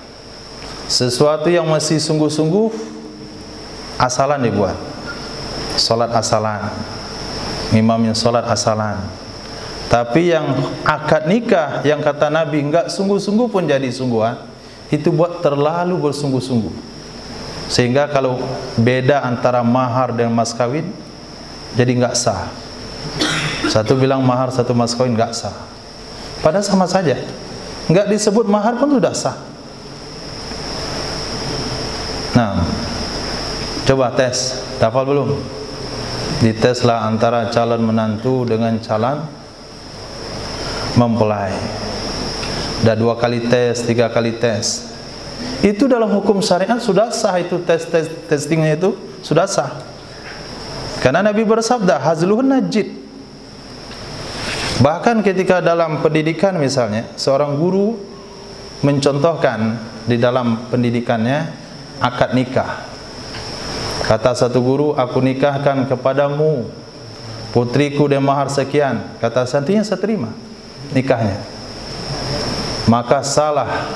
Sesuatu yang masih sungguh-sungguh asalan dibuat. Salat asalan. Imam yang salat asalan. Tapi yang akad nikah yang kata Nabi enggak sungguh-sungguh pun jadi sungguhan, itu buat terlalu bersungguh-sungguh. Sehingga kalau beda antara mahar dan mas kawin, jadi enggak sah. Satu bilang mahar, satu mas kawin, enggak sah. Padahal sama saja. Enggak disebut mahar pun sudah sah. Nah, coba tes, hafal belum? Diteslah antara calon menantu dengan calon mempelai. Dah 2 kali tes, 3 kali tes. Itu dalam hukum syariat sudah sah, itu testingnya itu sudah sah. Karena Nabi bersabda, hazluhun najid. Bahkan ketika dalam pendidikan misalnya, seorang guru mencontohkan di dalam pendidikannya akad nikah. Kata satu guru, aku nikahkan kepadamu putriku dengan mahar sekian. Kata santrinya, saya terima nikahnya. Maka salah,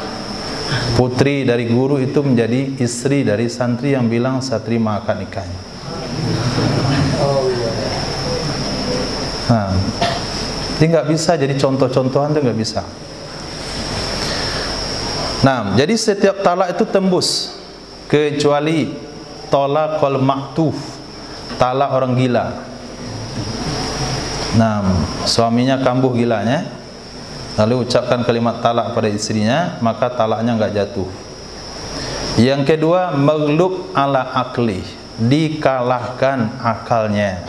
putri dari guru itu menjadi istri dari santri yang bilang saya terima akad nikahnya. Nah, jadi nggak bisa jadi contoh-contohan, itu nggak bisa. Nah, jadi setiap talak itu tembus, kecuali talaqul maktuf, talak orang gila. Nah, suaminya kambuh gilanya, lalu ucapkan kalimat talak pada istrinya, maka talaknya enggak jatuh. Yang kedua, maghlub ala akli, dikalahkan akalnya.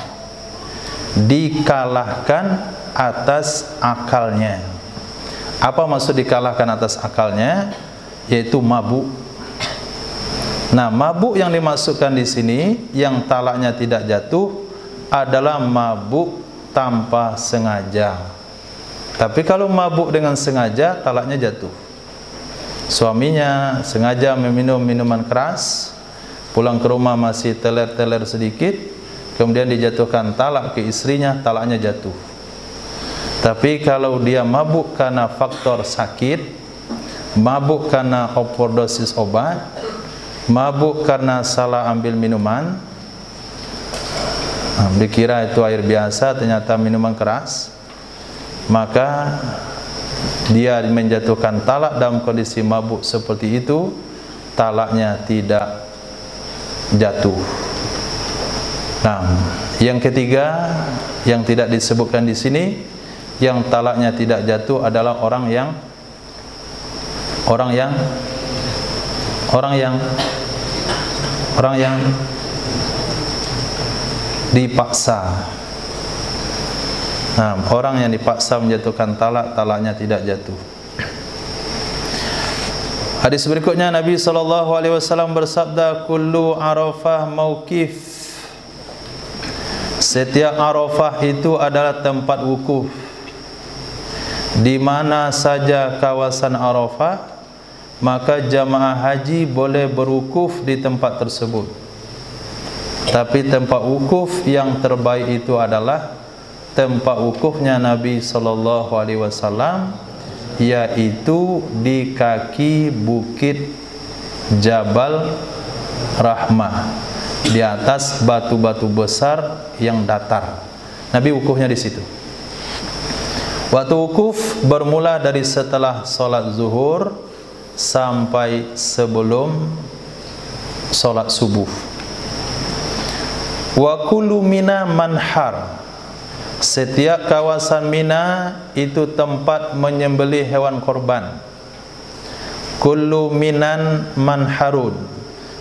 Dikalahkan atas akalnya. Apa maksud dikalahkan atas akalnya? Yaitu mabuk. Nah, mabuk yang dimaksudkan di sini yang talaknya tidak jatuh adalah mabuk tanpa sengaja. Tapi kalau mabuk dengan sengaja, talaknya jatuh. Suaminya sengaja meminum minuman keras, pulang ke rumah masih teler-teler sedikit, kemudian dijatuhkan talak ke istrinya, talaknya jatuh. Tapi kalau dia mabuk karena faktor sakit, mabuk karena overdosis obat, mabuk karena salah ambil minuman, dikira itu air biasa, ternyata minuman keras, maka dia menjatuhkan talak dalam kondisi mabuk seperti itu, talaknya tidak jatuh. Nah, yang ketiga yang tidak disebutkan di sini, yang talaknya tidak jatuh adalah orang yang dipaksa. Nah, orang yang dipaksa menjatuhkan talak, talaknya tidak jatuh. Hadis berikutnya Nabi SAW bersabda, kullu Arafah mauqif. Setiap Arafah itu adalah tempat wukuf. Di mana saja kawasan Arafah, maka jamaah haji boleh berwukuf di tempat tersebut. Tapi tempat wukuf yang terbaik itu adalah tempat wukufnya Nabi SAW, yaitu di kaki bukit Jabal Rahmah, di atas batu-batu besar yang datar. Nabi wukufnya di situ. Waktu wukuf bermula dari setelah solat zuhur sampai sebelum solat subuh. Wa kullu Mina manhar. Setiap kawasan Mina itu tempat menyembelih hewan korban. Kullu minan manharun.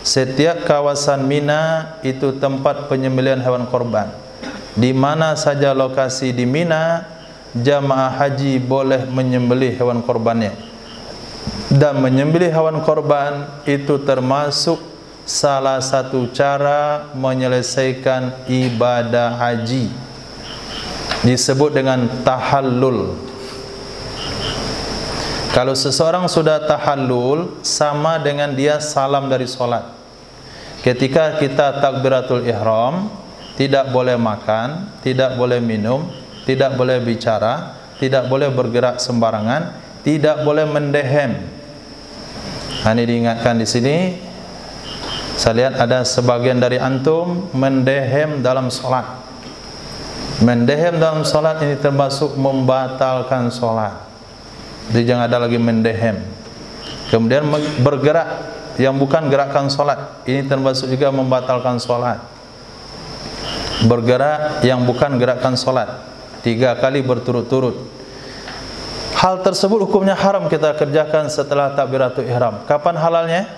Setiap kawasan Mina itu tempat penyembelihan hewan korban. Di mana saja lokasi di Mina, jamaah haji boleh menyembelih hewan korbannya. Dan menyembelih hewan korban itu termasuk salah satu cara menyelesaikan ibadah haji. Disebut dengan tahallul. Kalau seseorang sudah tahallul, sama dengan dia salam dari solat. Ketika kita takbiratul ihram, tidak boleh makan, tidak boleh minum, tidak boleh bicara, tidak boleh bergerak sembarangan, tidak boleh mendehem. Ini diingatkan di sini. Saya lihat ada sebagian dari antum mendehem dalam solat. Mendehem dalam solat ini termasuk membatalkan solat. Jadi jangan ada lagi mendehem. Kemudian bergerak yang bukan gerakan solat, ini termasuk juga membatalkan solat. Bergerak yang bukan gerakan solat 3 kali berturut-turut. Hal tersebut hukumnya haram kita kerjakan setelah takbiratul ihram. Kapan halalnya?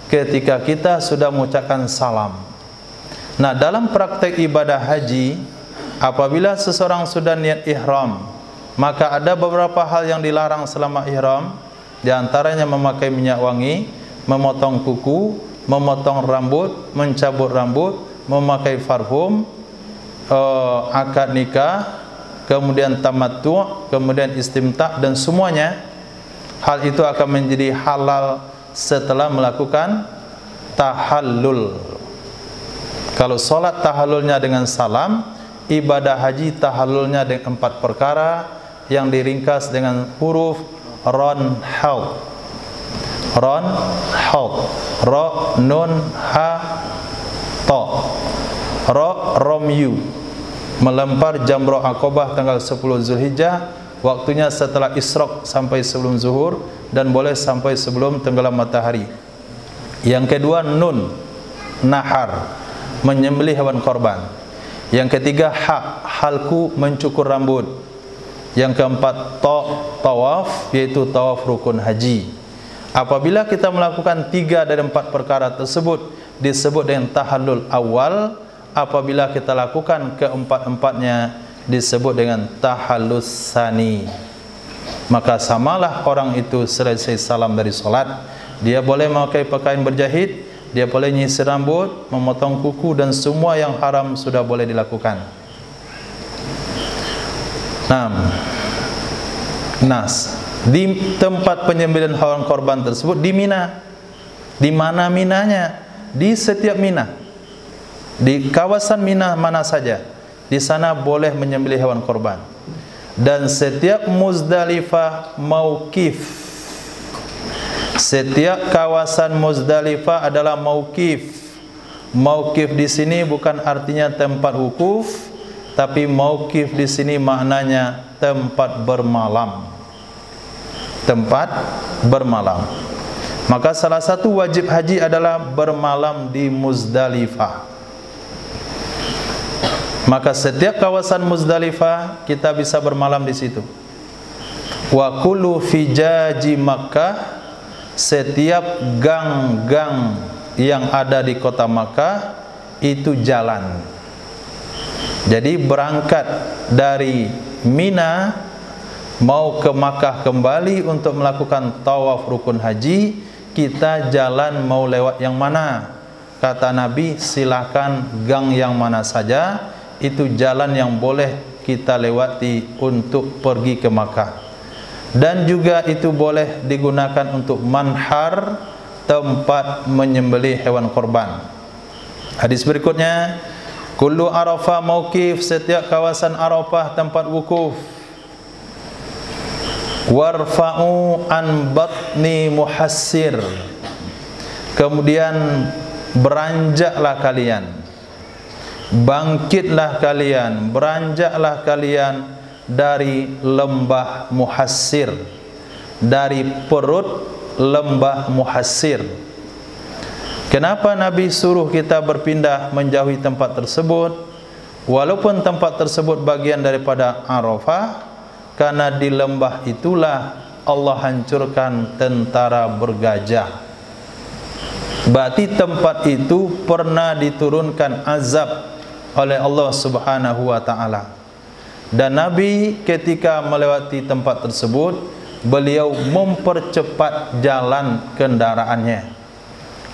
Ketika kita sudah mengucapkan salam. Nah, dalam praktek ibadah haji, apabila seseorang sudah niat ihram, maka ada beberapa hal yang dilarang selama ihram. Di antaranya memakai minyak wangi, memotong kuku, memotong rambut, mencabut rambut, memakai parfum, akad nikah, kemudian tamattu', kemudian istimta', dan semuanya hal itu akan menjadi halal setelah melakukan tahallul. Kalau solat tahallulnya dengan salam, ibadah haji tahallulnya dengan 4 perkara yang diringkas dengan huruf ron haud. Ron haud. Ro nun ha ta. Ro romyu. Melempar jamrah Aqabah tanggal 10 Zulhijjah, waktunya setelah Isyraq sampai sebelum zuhur, dan boleh sampai sebelum tenggelam matahari. Yang kedua nun, nahar, menyembelih hewan korban. Yang ketiga ha, halku, mencukur rambut. Yang keempat ta, tawaf, yaitu tawaf rukun haji. Apabila kita melakukan 3 dari 4 perkara tersebut, disebut dengan tahallul awal. Apabila kita lakukan keempat-empatnya, disebut dengan tahallus sani. maka samalah orang itu selesai salam dari solat, dia boleh memakai pakaian berjahit, dia boleh nyisir rambut, memotong kuku, dan semua yang haram sudah boleh dilakukan. Nas di tempat penyembelihan hewan korban tersebut di Mina. Di mana Minanya? Di setiap Mina. Di kawasan Mina mana saja, di sana boleh menyembelih hewan korban. Dan setiap Muzdalifah mauqif. Setiap kawasan Muzdalifah adalah mauqif. Mauqif di sini bukan artinya tempat wukuf, tapi mauqif di sini maknanya tempat bermalam. Tempat bermalam. Maka salah satu wajib haji adalah bermalam di Muzdalifah. Maka setiap kawasan Muzdalifah kita bisa bermalam di situ. Wa kullu fijaji Makkah, setiap gang-gang yang ada di kota Makkah itu jalan. Jadi berangkat dari Mina mau ke Makkah kembali untuk melakukan tawaf rukun haji, kita jalan mau lewat yang mana? Kata Nabi, silakan gang yang mana saja, itu jalan yang boleh kita lewati untuk pergi ke Makkah. Dan juga itu boleh digunakan untuk manhar, tempat menyembelih hewan korban. Hadis berikutnya, kullu Arafah mauqif, setiap kawasan Arafah tempat wukuf. Warfa'u an batni muhassir, kemudian beranjaklah kalian, bangkitlah kalian, beranjaklah kalian dari lembah Muhassir, dari perut lembah Muhassir. Kenapa Nabi suruh kita berpindah menjauhi tempat tersebut? Walaupun tempat tersebut bagian daripada Arafah, karena di lembah itulah Allah hancurkan tentara bergajah. Berarti tempat itu pernah diturunkan azab oleh Allah Subhanahu wa ta'ala. Dan Nabi ketika melewati tempat tersebut, beliau mempercepat jalan kendaraannya.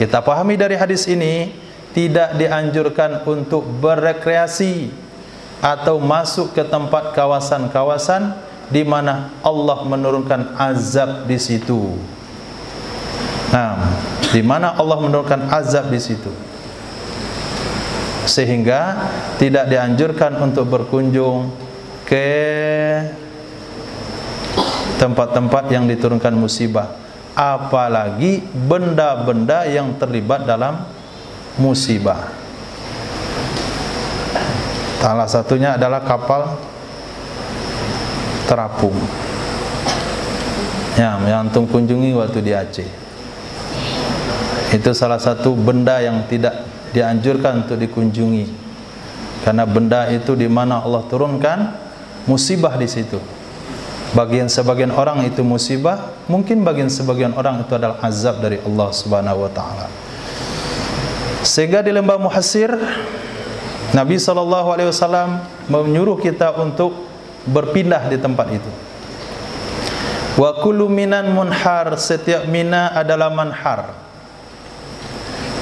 Kita pahami dari hadis ini, tidak dianjurkan untuk berekreasi atau masuk ke tempat kawasan-kawasan di mana Allah menurunkan azab di situ. Di mana Allah menurunkan azab di situ, sehingga tidak dianjurkan untuk berkunjung ke tempat-tempat yang diturunkan musibah, apalagi benda-benda yang terlibat dalam musibah. Salah satunya adalah kapal terapung yang antum kunjungi waktu di Aceh. Itu salah satu benda yang tidak dianjurkan untuk dikunjungi, karena benda itu di mana Allah turunkan musibah di situ. Sebagian orang itu musibah, mungkin bagian sebagian orang itu adalah azab dari Allah Subhanahu wa ta'ala. Sehingga di lembah Muhassir, Nabi SAW menyuruh kita untuk berpindah di tempat itu. Wa kullu minan munhar, setiap mina adalah manhar.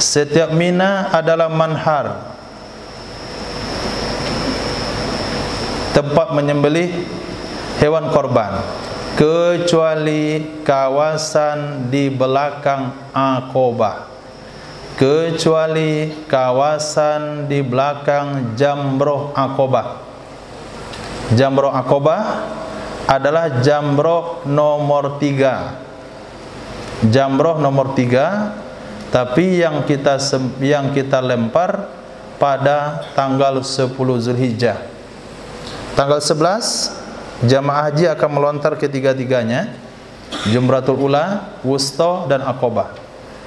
Setiap mina adalah manhar, tempat menyembelih hewan korban, kecuali kawasan di belakang Aqabah, kecuali kawasan di belakang Jamroh Aqabah. Jamroh Aqabah adalah jamroh nomor 3. Jamroh nomor 3, tapi yang kita lempar pada tanggal 10 Zulhijjah. Tanggal 11 jamaah haji akan melontar ketiga-tiganya, Jumratul Ula, Wusta, dan Aqabah.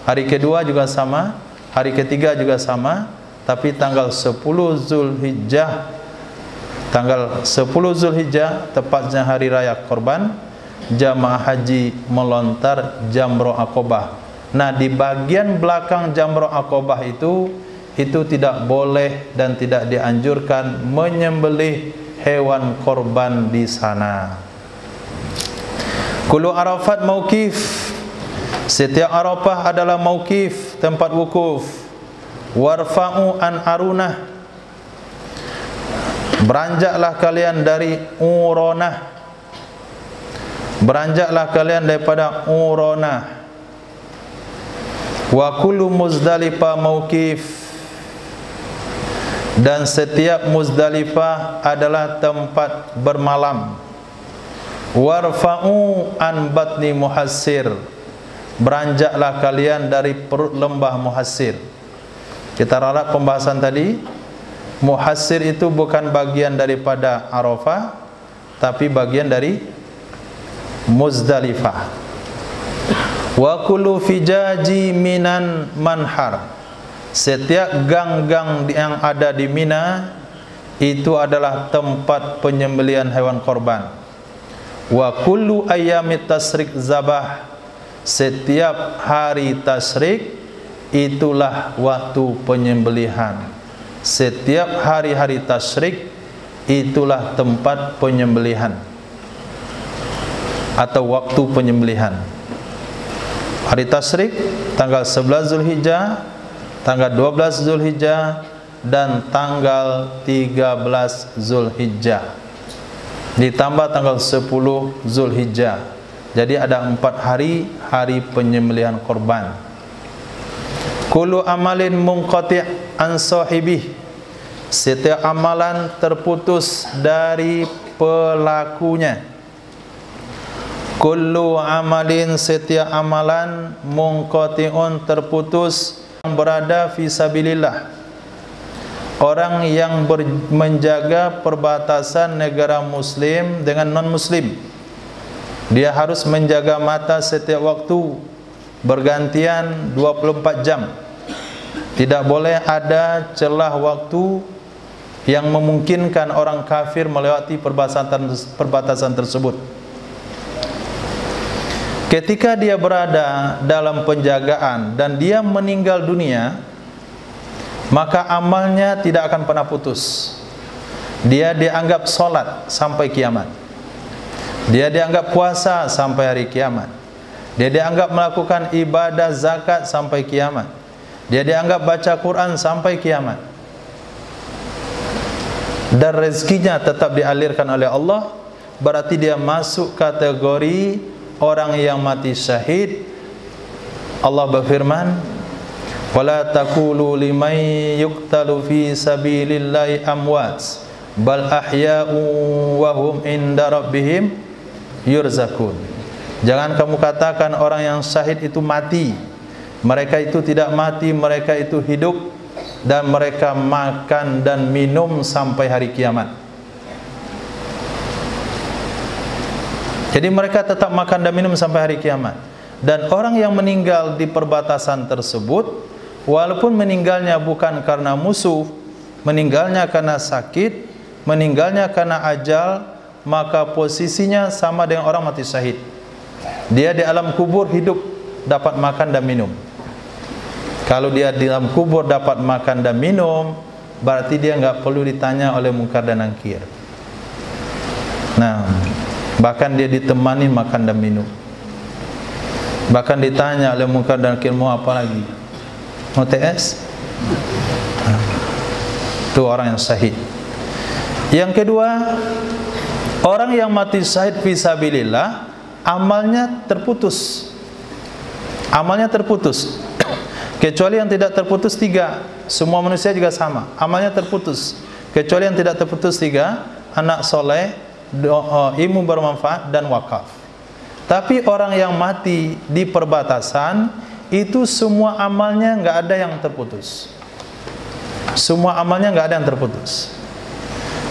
Hari kedua juga sama, hari ketiga juga sama, tapi tanggal 10 Zulhijjah, tanggal 10 Zulhijjah, tepatnya hari raya korban, jamaah haji melontar Jamroh Aqabah. Nah, di bagian belakang Jamroh Aqabah itu tidak boleh dan tidak dianjurkan menyembelih hewan korban di sana. Kullu Arafat mauqif. Setiap Arafah adalah mauqif, tempat wukuf. Warfa'u an arunah. Beranjaklah kalian dari Uronah. Beranjaklah kalian daripada Uronah. Wa kullu Muzdalifah mauqif. Dan setiap Muzdalifah adalah tempat bermalam. Warfa'u an batni Muhassir. Beranjaklah kalian dari perut lembah Muhassir. Kita ralat pembahasan tadi. Muhassir itu bukan bagian daripada Arafah, tapi bagian dari Muzdalifah. Wa kullu fijaji minan manhar. Setiap gang-gang yang ada di Mina itu adalah tempat penyembelihan hewan korban. Wa kullu ayyamit tasrik zabah. Setiap hari tasrik itulah waktu penyembelihan. Setiap hari-hari tasrik itulah tempat penyembelihan atau waktu penyembelihan. Hari tasrik tanggal 11 Zulhijjah, tanggal 12 Zulhijjah dan tanggal 13 Zulhijjah. Ditambah tanggal 10 Zulhijjah. Jadi ada 4 hari penyembelihan korban. Kullu amalin munqati' an sahibih. Setiap amalan terputus dari pelakunya. Kullu amalin, setiap amalan munqati'un terputus yang berada fi sabilillah. Orang yang menjaga perbatasan negara muslim dengan non-muslim, dia harus menjaga mata setiap waktu bergantian 24 jam. Tidak boleh ada celah waktu yang memungkinkan orang kafir melewati perbatasan tersebut. Ketika dia berada dalam penjagaan dan dia meninggal dunia, maka amalnya tidak akan pernah putus. Dia dianggap solat sampai kiamat. Dia dianggap puasa sampai hari kiamat. Dia dianggap melakukan ibadah zakat sampai kiamat. Dia dianggap baca Quran sampai kiamat. Dan rezekinya tetap dialirkan oleh Allah. Berarti dia masuk kategori orang yang mati syahid. Allah berfirman, wala taqulu liman yuqtalu fi sabilillahi amwat bal ahya'u wa hum inda rabbihim yurzakun. Jangan kamu katakan orang yang syahid itu mati. Mereka itu tidak mati, mereka itu hidup dan mereka makan dan minum sampai hari kiamat. Jadi mereka tetap makan dan minum sampai hari kiamat. Dan orang yang meninggal di perbatasan tersebut, walaupun meninggalnya bukan karena musuh, meninggalnya karena sakit, meninggalnya karena ajal, maka posisinya sama dengan orang mati syahid. Dia di alam kubur hidup, dapat makan dan minum. Kalau dia di dalam kubur dapat makan dan minum, berarti dia enggak perlu ditanya oleh Munkar dan Nakir. Nah, bahkan dia ditemani makan dan minum. Bahkan ditanya oleh Munkar dan Nakir, mau apa lagi? Mau TS? Itu orang yang syahid. Yang kedua, orang yang mati syahid fisabilillah, amalnya terputus. Amalnya terputus. Kecuali yang tidak terputus 3. Semua manusia juga sama, amalnya terputus. Kecuali yang tidak terputus 3, anak soleh, ilmu bermanfaat dan wakaf. Tapi orang yang mati di perbatasan, itu semua amalnya enggak ada yang terputus. Semua amalnya enggak ada yang terputus.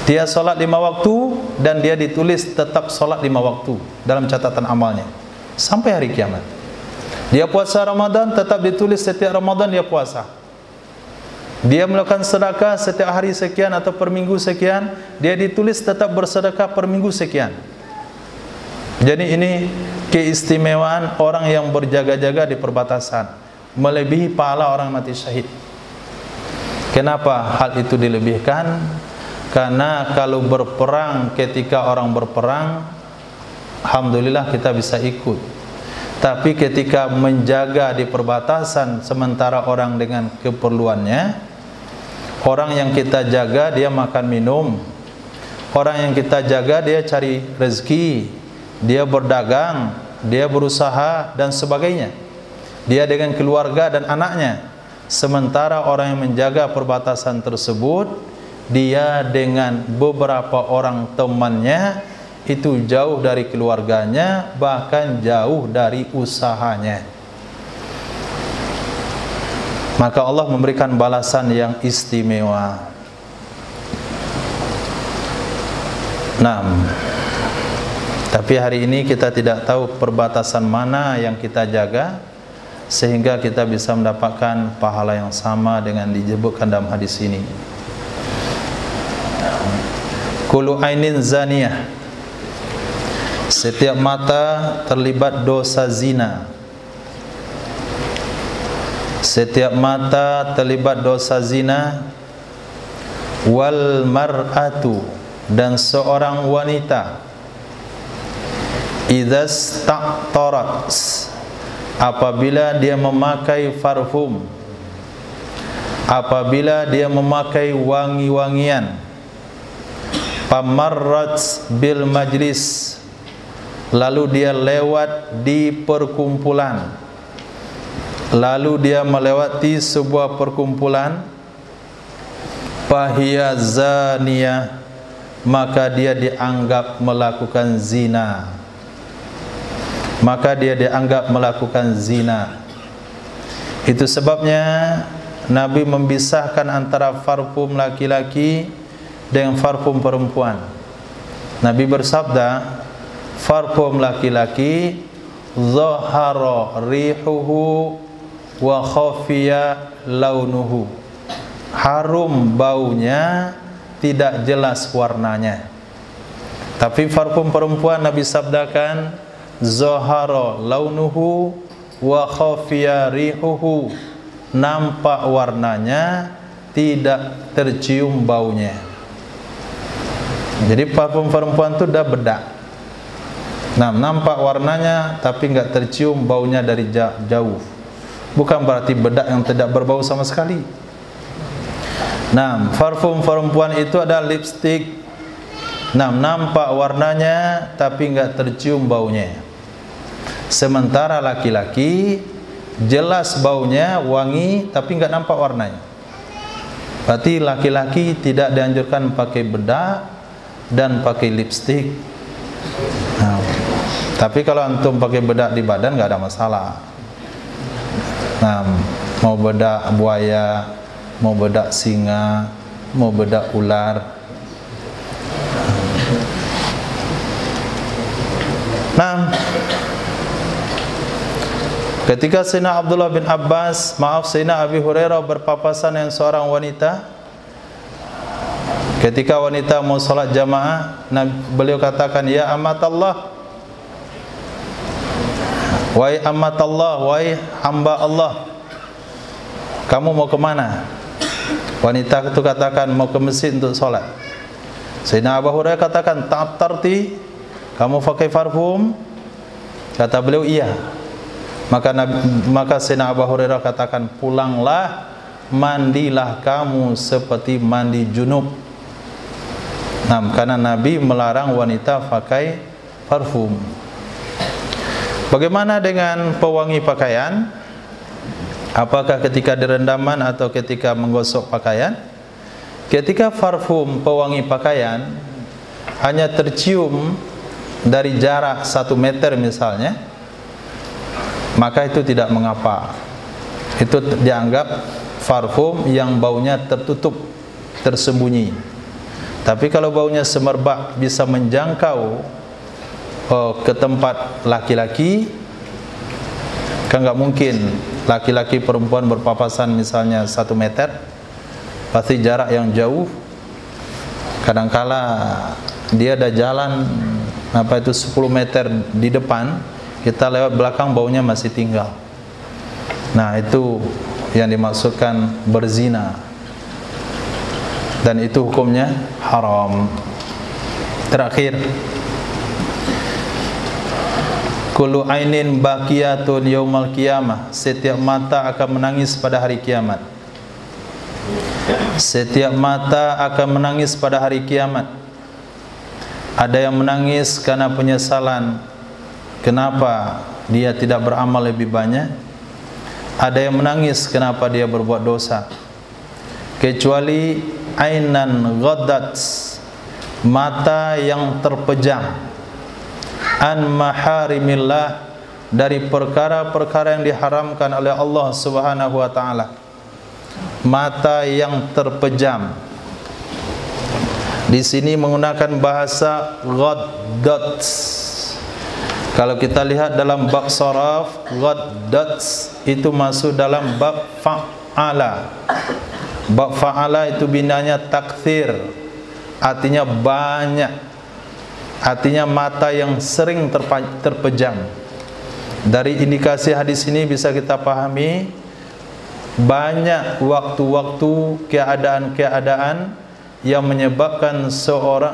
Dia solat 5 waktu dan dia ditulis tetap solat 5 waktu dalam catatan amalnya sampai hari kiamat. Dia puasa Ramadan, tetap ditulis setiap Ramadan dia puasa. Dia melakukan sedekah setiap hari sekian atau per minggu sekian, dia ditulis tetap bersedekah per minggu sekian. Jadi ini keistimewaan orang yang berjaga-jaga di perbatasan, melebihi pahala orang mati syahid. Kenapa hal itu dilebihkan? Karena kalau berperang, ketika orang berperang, alhamdulillah kita bisa ikut. Tapi ketika menjaga di perbatasan sementara orang dengan keperluannya, orang yang kita jaga dia makan minum, orang yang kita jaga dia cari rezeki, dia berdagang, dia berusaha dan sebagainya, dia dengan keluarga dan anaknya. Sementara orang yang menjaga perbatasan tersebut, dia dengan beberapa orang temannya, itu jauh dari keluarganya, bahkan jauh dari usahanya. Maka Allah memberikan balasan yang istimewa. Nah, tapi hari ini kita tidak tahu perbatasan mana yang kita jaga, sehingga kita bisa mendapatkan pahala yang sama dengan disebutkan dalam hadis ini. Kullu ainin zaniyah, setiap mata terlibat dosa zina. Setiap mata terlibat dosa zina. Wal mar'atu, dan seorang wanita, idzas taqtarat, apabila dia memakai parfum, apabila dia memakai wangi-wangian, pamarrat bil majlis, lalu dia lewat di perkumpulan, lalu dia melewati sebuah perkumpulan, fahiya zaniyah, maka dia dianggap melakukan zina. Maka dia dianggap melakukan zina. Itu sebabnya Nabi memisahkan antara parfum laki-laki dengan parfum perempuan. Nabi bersabda, parfum laki-laki zahara rihuhu wa khafiya launuhu, harum baunya, tidak jelas warnanya. Tapi parfum perempuan Nabi sabdakan zahara launuhu wa khafiya rihuhu, nampak warnanya, tidak tercium baunya. Jadi parfum perempuan itu dah bedak. Nah, nampak warnanya tapi enggak tercium baunya dari jauh. Bukan berarti bedak yang tidak berbau sama sekali. Nah, parfum perempuan itu ada lipstick. Nah, nampak warnanya tapi enggak tercium baunya. Sementara laki-laki jelas baunya, wangi, tapi enggak nampak warnanya. Berarti laki-laki tidak dianjurkan pakai bedak dan pakai lipstick. Nah, tapi kalau antum pakai bedak di badan enggak ada masalah. Nah, mau bedak buaya, mau bedak singa, mau bedak ular. Nah, ketika Sayyidina Abdullah bin Abbas, Sayyidina Abi Hurairah berpapasan dengan seorang wanita, ketika wanita mau salat jamaah, beliau katakan, ya amatallah, wahai amatallah, wahai hamba Allah, kamu mau kemana? Wanita itu katakan, mau ke masjid untuk salat. Sayyidina Abu Hurairah katakan, ta'attarti, kamu pakai parfum? Kata beliau, iya. Maka Sayyidina Abu Hurairah katakan, pulanglah, mandilah kamu seperti mandi junub. Nah, karena Nabi melarang wanita pakai parfum. Bagaimana dengan pewangi pakaian? Apakah ketika direndaman atau ketika menggosok pakaian? Ketika parfum pewangi pakaian hanya tercium dari jarak 1 meter misalnya, maka itu tidak mengapa. Itu dianggap parfum yang baunya tertutup, tersembunyi. Tapi kalau baunya semerbak, bisa menjangkau ke tempat laki-laki, kan nggak mungkin laki-laki perempuan berpapasan misalnya 1 meter, pasti jarak yang jauh. Kadangkala dia ada jalan 10 meter di depan, kita lewat belakang baunya masih tinggal. Nah, itu yang dimaksudkan berzina, dan itu hukumnya haram. Terakhir, Kullu ainin baqiyatun yaumal qiyamah. Setiap mata akan menangis pada hari kiamat. Setiap mata akan menangis pada hari kiamat. Ada yang menangis karena penyesalan, kenapa dia tidak beramal lebih banyak. Ada yang menangis kenapa dia berbuat dosa. Kecuali ainan ghaddat, mata yang terpejam, an maharimillah, dari perkara-perkara yang diharamkan oleh Allah Subhanahu wa taala. Mata yang terpejam. Di sini menggunakan bahasa ghaddat. Kalau kita lihat dalam bab saraf, ghaddat itu masuk dalam bab fa'ala. Bab fa'ala itu binanya takthir, artinya banyak. Artinya mata yang sering terpejam. Dari indikasi hadis ini bisa kita pahami banyak waktu-waktu, keadaan-keadaan yang menyebabkan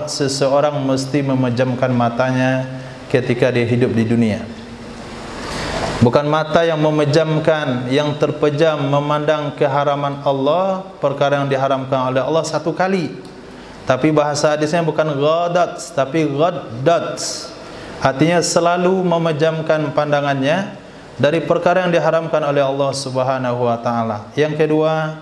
seseorang mesti memejamkan matanya ketika dia hidup di dunia. Bukan mata yang memejamkan, yang terpejam memandang keharaman Allah, perkara yang diharamkan oleh Allah satu kali. Tapi bahasa hadisnya bukan ghadat, tapi ghaddat. Artinya selalu memejamkan pandangannya dari perkara yang diharamkan oleh Allah Subhanahu wa taala. Yang kedua,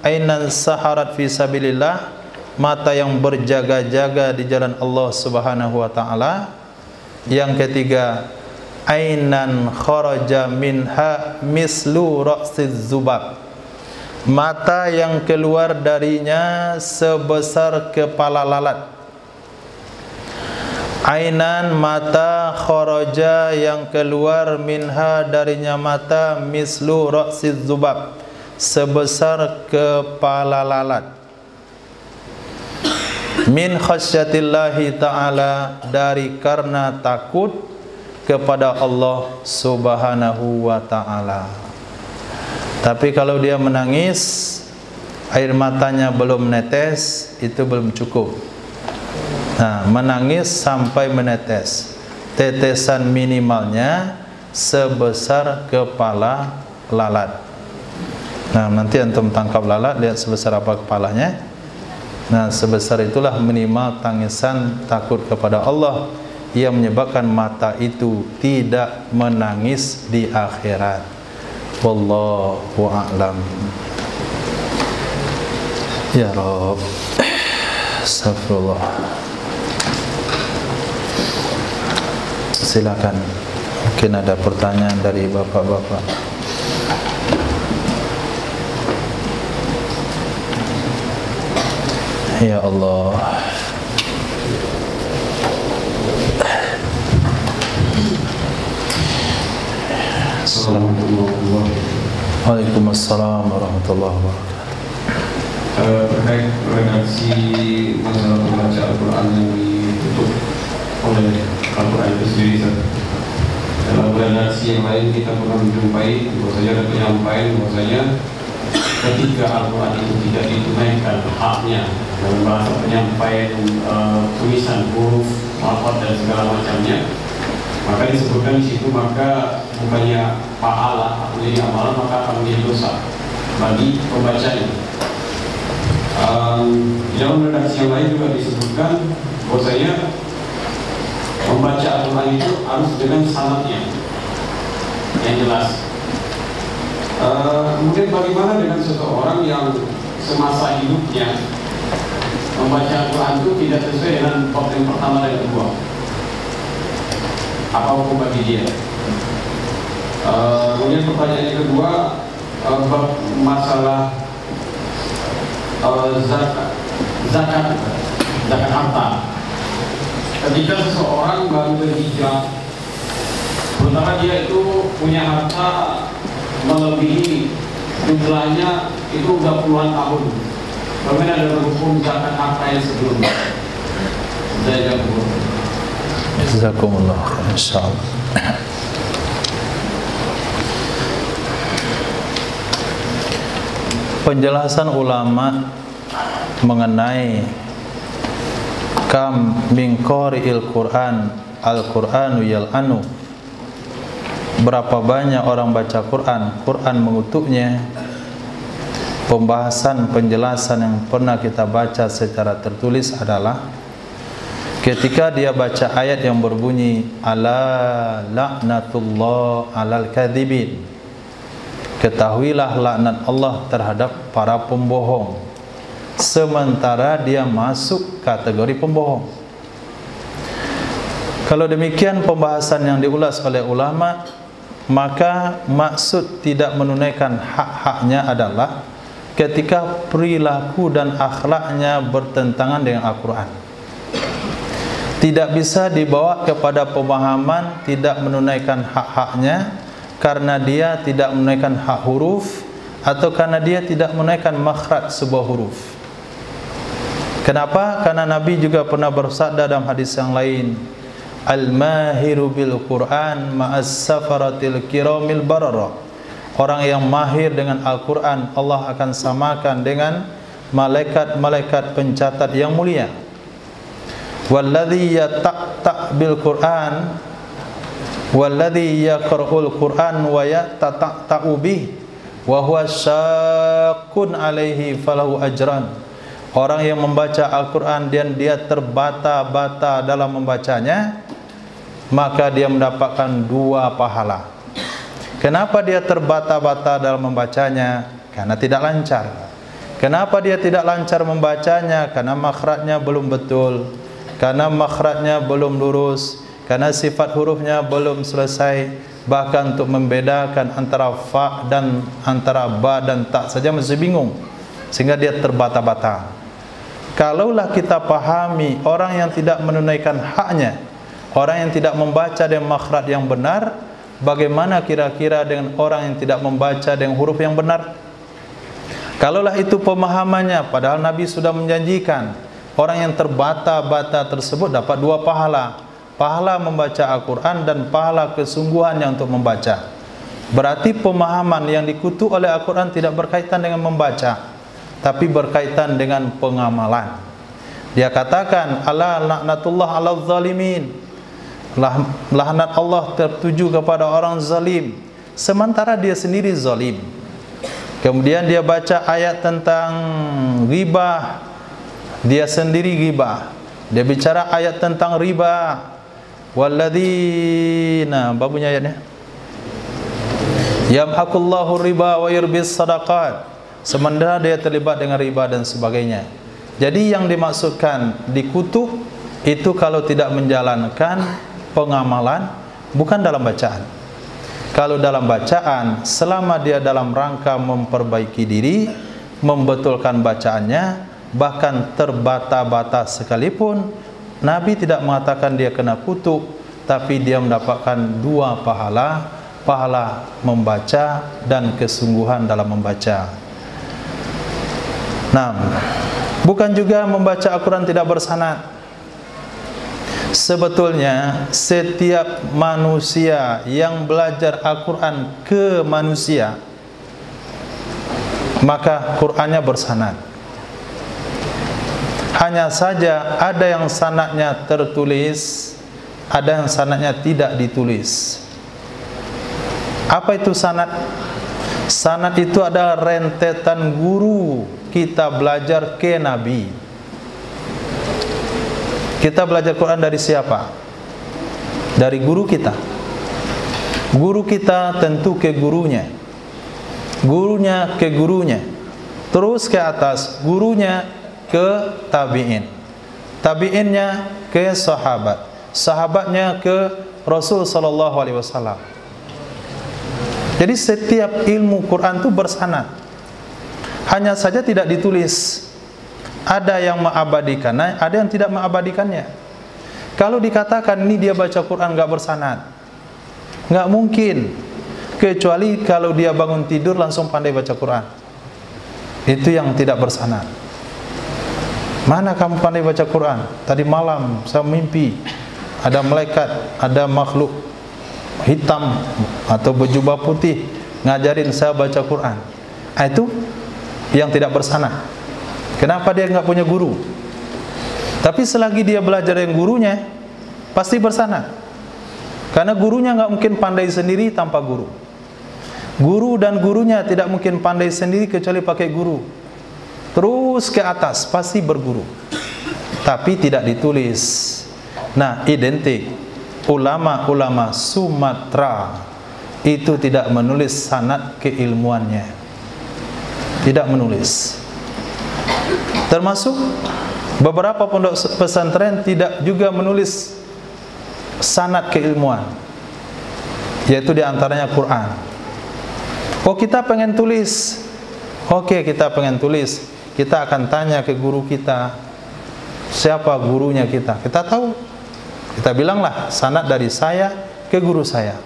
ainan saharat fi sabilillah, mata yang berjaga-jaga di jalan Allah Subhanahu wa taala. Yang ketiga, ainan kharaja minha mislu ra'siz zubab, mata yang keluar darinya sebesar kepala lalat. Ainan, mata, kharaja yang keluar minha darinya mata, mislu ra'siz zubab, sebesar kepala lalat. Min khasyatillahi ta'ala, dari karena takut kepada Allah Subhanahu wa ta'ala. Tapi kalau dia menangis, air matanya belum menetes, itu belum cukup. Nah, menangis sampai menetes, tetesan minimalnya sebesar kepala lalat. Nah, nanti antum tangkap lalat, lihat sebesar apa kepalanya. Nah, sebesar itulah minimal tangisan takut kepada Allah yang menyebabkan mata itu tidak menangis di akhirat. Wallahu a'lam. Ya Rabb, astagfirullah. Silakan, mungkin ada pertanyaan dari bapak-bapak. Ya Allah. Assalamualaikum. Waalaikumsalam warahmatullahi wabarakatuh. Terkait redaksi masalah membaca Al-Quran yang ditutup oleh Al-Quran itu sendiri, dalam redaksi yang lain kita pernah menjumpai bahwasanya ada penyampaian bahwasanya ketika Al-Quran itu tidak ditunaikan haknya dalam bahasa penyampaian, tulisan, huruf, lafaz dan segala macamnya, maka disebutkan di situ, maka bukannya pahala atau jadi amalan, maka akan menjadi dosa bagi pembacanya. Dalam redaksi yang lain juga disebutkan bahwasanya membaca Al-Quran itu harus dengan sanadnya yang jelas. Kemudian bagaimana dengan seseorang yang semasa hidupnya membaca Al-Quran itu tidak sesuai dengan bab yang pertama dan kedua? Apa hukum bagi dia? Kemudian pertanyaan yang kedua, bab masalah zakat harta. Ketika seseorang baru berhijrah, sementara dia itu punya harta melebihi jumlahnya itu udah puluhan tahun, bagaimana ada hukum zakat harta yang sebelumnya? Jazakumullah khair, insyaallah. Penjelasan ulama mengenai kam min qari'il Quran al-Quranu yal'anu, berapa banyak orang baca Quran, Quran mengutuknya. Pembahasan penjelasan yang pernah kita baca secara tertulis adalah ketika dia baca ayat yang berbunyi ala laknatullah alal kadhibin, ketahuilah laknat Allah terhadap para pembohong, sementara dia masuk kategori pembohong. Kalau demikian pembahasan yang diulas oleh ulama, maka maksud tidak menunaikan hak-haknya adalah ketika perilaku dan akhlaknya bertentangan dengan Al-Quran. Tidak bisa dibawa kepada pemahaman tidak menunaikan hak-haknya karena dia tidak menunaikan hak huruf atau karena dia tidak menunaikan makhraj sebuah huruf. Kenapa? Karena Nabi juga pernah bersabda dalam hadis yang lain, al-mahiru bil Quran ma'as safaratil kiramil barara. Orang yang mahir dengan Al-Quran Allah akan samakan dengan malaikat-malaikat pencatat yang mulia. Walladhi yata'ta' bil Quran walladhi yaqra'ul Quran wa yata'ta'u bih wa huwa syaqqun alaihi falahu ajran. Orang yang membaca Al-Quran dan dia terbata-bata dalam membacanya, maka dia mendapatkan 2 pahala. Kenapa dia terbata-bata dalam membacanya? Karena tidak lancar. Kenapa dia tidak lancar membacanya? Karena makhrajnya belum betul, karena makhrajnya belum lurus, karena sifat hurufnya belum selesai. Bahkan untuk membedakan antara fa dan antara ba dan ta saja masih bingung, sehingga dia terbata-bata. Kalaulah kita pahami orang yang tidak menunaikan haknya, orang yang tidak membaca dengan makhraj yang benar, bagaimana kira-kira dengan orang yang tidak membaca dengan huruf yang benar? Kalaulah itu pemahamannya, padahal Nabi sudah menjanjikan orang yang terbata-bata tersebut dapat 2 pahala. Pahala membaca Al-Quran dan pahala kesungguhannya untuk membaca. Berarti pemahaman yang dikutuk oleh Al-Quran tidak berkaitan dengan membaca, tapi berkaitan dengan pengamalan. Dia katakan ala laknatullah ala zalimin, laknat Allah tertuju kepada orang zalim, sementara dia sendiri zalim. Kemudian dia baca ayat tentang ghibah, dia sendiri ghibah. Dia bicara ayat tentang riba, walladzina, babunya ayatnya, yamhaqullahu riba wa yurbis sadaqat, sementara dia terlibat dengan riba dan sebagainya. Jadi yang dimaksudkan dikutuk itu kalau tidak menjalankan pengamalan, bukan dalam bacaan. Kalau dalam bacaan, selama dia dalam rangka memperbaiki diri, membetulkan bacaannya, bahkan terbata-bata sekalipun, Nabi tidak mengatakan dia kena kutuk, tapi dia mendapatkan 2 pahala, pahala membaca dan kesungguhan dalam membaca. Nah, bukan juga membaca Al-Quran tidak bersanad. Sebetulnya setiap manusia yang belajar Al-Quran ke manusia, maka Qurannya bersanad. Hanya saja ada yang sanadnya tertulis, ada yang sanadnya tidak ditulis. Apa itu sanad? Sanad itu adalah rentetan guru kita belajar ke Nabi. Kita belajar Quran dari siapa? Dari guru kita. Guru kita tentu ke gurunya, gurunya ke gurunya, terus ke atas, gurunya ke tabi'in, tabi'innya ke sahabat, sahabatnya ke Rasul sallallahu alaihi wasallam. Jadi setiap ilmu Quran itu bersanad. Hanya saja tidak ditulis. Ada yang mengabadikannya, ada yang tidak mengabadikannya. Kalau dikatakan ini dia baca Quran enggak bersanad, enggak mungkin. Kecuali kalau dia bangun tidur langsung pandai baca Quran. Itu yang tidak bersanad. Mana kamu pandai baca Quran? Tadi malam saya mimpi ada malaikat, ada makhluk hitam atau berjubah putih ngajarin saya baca Quran. Itu yang tidak bersanad. Kenapa dia enggak punya guru? Tapi selagi dia belajar dengan gurunya, pasti bersanad. Karena gurunya nggak mungkin pandai sendiri tanpa guru. Guru dan gurunya tidak mungkin pandai sendiri kecuali pakai guru. Terus ke atas pasti berguru. Tapi tidak ditulis. Nah, identik ulama-ulama Sumatera itu tidak menulis sanad keilmuannya. Tidak menulis. Termasuk beberapa pondok pesantren tidak juga menulis sanad keilmuan, yaitu diantaranya Quran. Oh, kita pengen tulis. Oke, kita pengen tulis. Kita akan tanya ke guru kita, siapa gurunya kita. Kita tahu. Kita bilanglah sanad dari saya ke guru saya.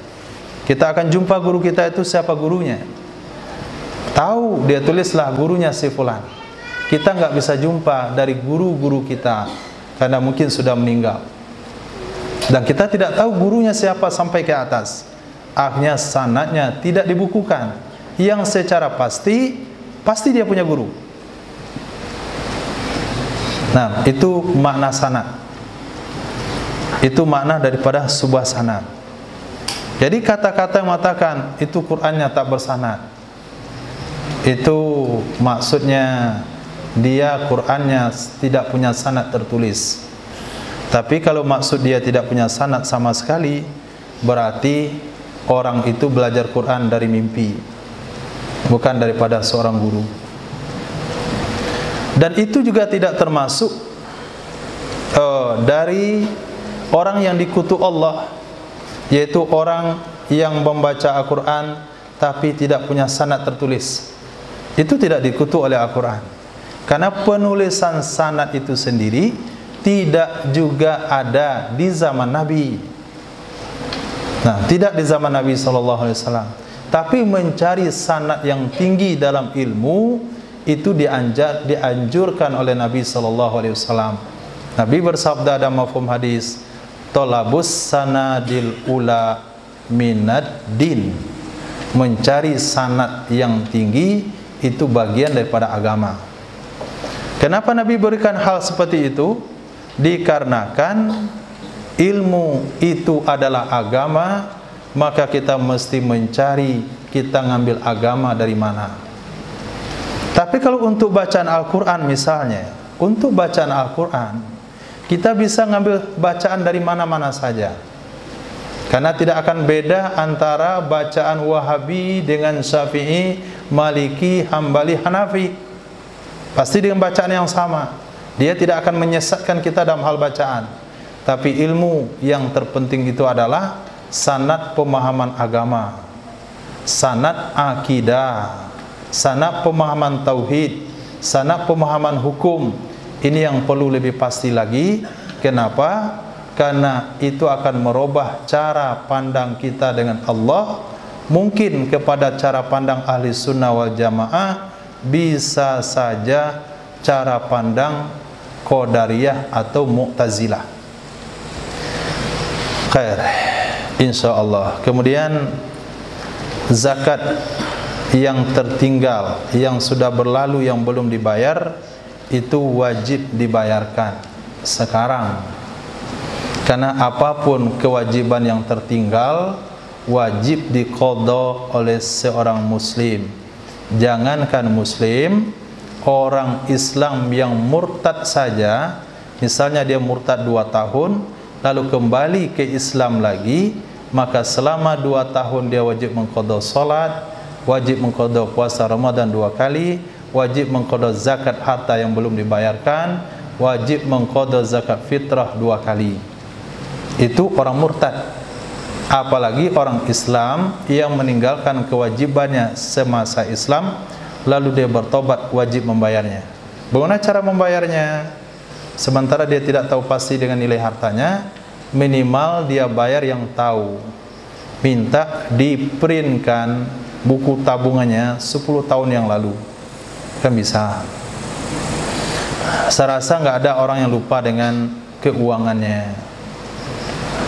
Kita akan jumpa guru kita itu siapa gurunya. Tahu, dia tulislah gurunya si fulan. Kita nggak bisa jumpa dari guru-guru kita karena mungkin sudah meninggal. Dan kita tidak tahu gurunya siapa sampai ke atas. Akhirnya sanadnya tidak dibukukan. Yang secara pasti dia punya guru. Nah, itu makna sanad. Itu makna daripada sebuah sanad. Jadi kata-kata yang mengatakan itu Qur'annya tak bersanad, itu maksudnya dia Qur'annya tidak punya sanad tertulis. Tapi kalau maksud dia tidak punya sanad sama sekali, berarti orang itu belajar Quran dari mimpi, bukan daripada seorang guru. Dan itu juga tidak termasuk dari orang yang dikutuk Allah, yaitu orang yang membaca Al-Quran tapi tidak punya sanad tertulis. Itu tidak dikutuk oleh Al-Quran, karena penulisan sanad itu sendiri tidak juga ada di zaman Nabi. Nah, tidak di zaman Nabi SAW. Tapi mencari sanad yang tinggi dalam ilmu itu dianjurkan oleh Nabi SAW. Nabi bersabda dalam mafhum hadis, "Tolabus sanadil ula minad din." Mencari sanad yang tinggi itu bagian daripada agama. Kenapa Nabi berikan hal seperti itu? Dikarenakan ilmu itu adalah agama, maka kita mesti mencari kita ngambil agama dari mana. Tapi kalau untuk bacaan Al-Quran misalnya, untuk bacaan Al-Quran kita bisa ngambil bacaan dari mana-mana saja, karena tidak akan beda antara bacaan Wahabi dengan Syafi'i, Maliki, Hambali, Hanafi. Pasti dengan bacaan yang sama. Dia tidak akan menyesatkan kita dalam hal bacaan. Tapi ilmu yang terpenting itu adalah sanad pemahaman agama, sanad akidah, sanad pemahaman tauhid, sanad pemahaman hukum. Ini yang perlu lebih pasti lagi. Kenapa? Karena itu akan merubah cara pandang kita dengan Allah. Mungkin kepada cara pandang ahli sunnah wal jamaah, bisa saja cara pandang Qadariyah atau Mu'tazilah. Khair, insyaallah. Kemudian zakat yang tertinggal, yang sudah berlalu, yang belum dibayar, itu wajib dibayarkan sekarang. Karena apapun kewajiban yang tertinggal wajib diqadha oleh seorang muslim. Jangankan muslim, orang Islam yang murtad saja, misalnya dia murtad 2 tahun lalu kembali ke Islam lagi, maka selama 2 tahun dia wajib mengqadha salat, wajib mengqadha puasa Ramadan 2 kali, wajib mengqadha zakat harta yang belum dibayarkan, wajib mengqadha zakat fitrah 2 kali. Itu orang murtad. Apalagi orang Islam yang meninggalkan kewajibannya semasa Islam lalu dia bertobat, wajib membayarnya. Bagaimana cara membayarnya? Sementara dia tidak tahu pasti dengan nilai hartanya, minimal dia bayar yang tahu. Minta diprintkan buku tabungannya 10 tahun yang lalu. Kan bisa. Saya rasa nggak ada orang yang lupa dengan keuangannya.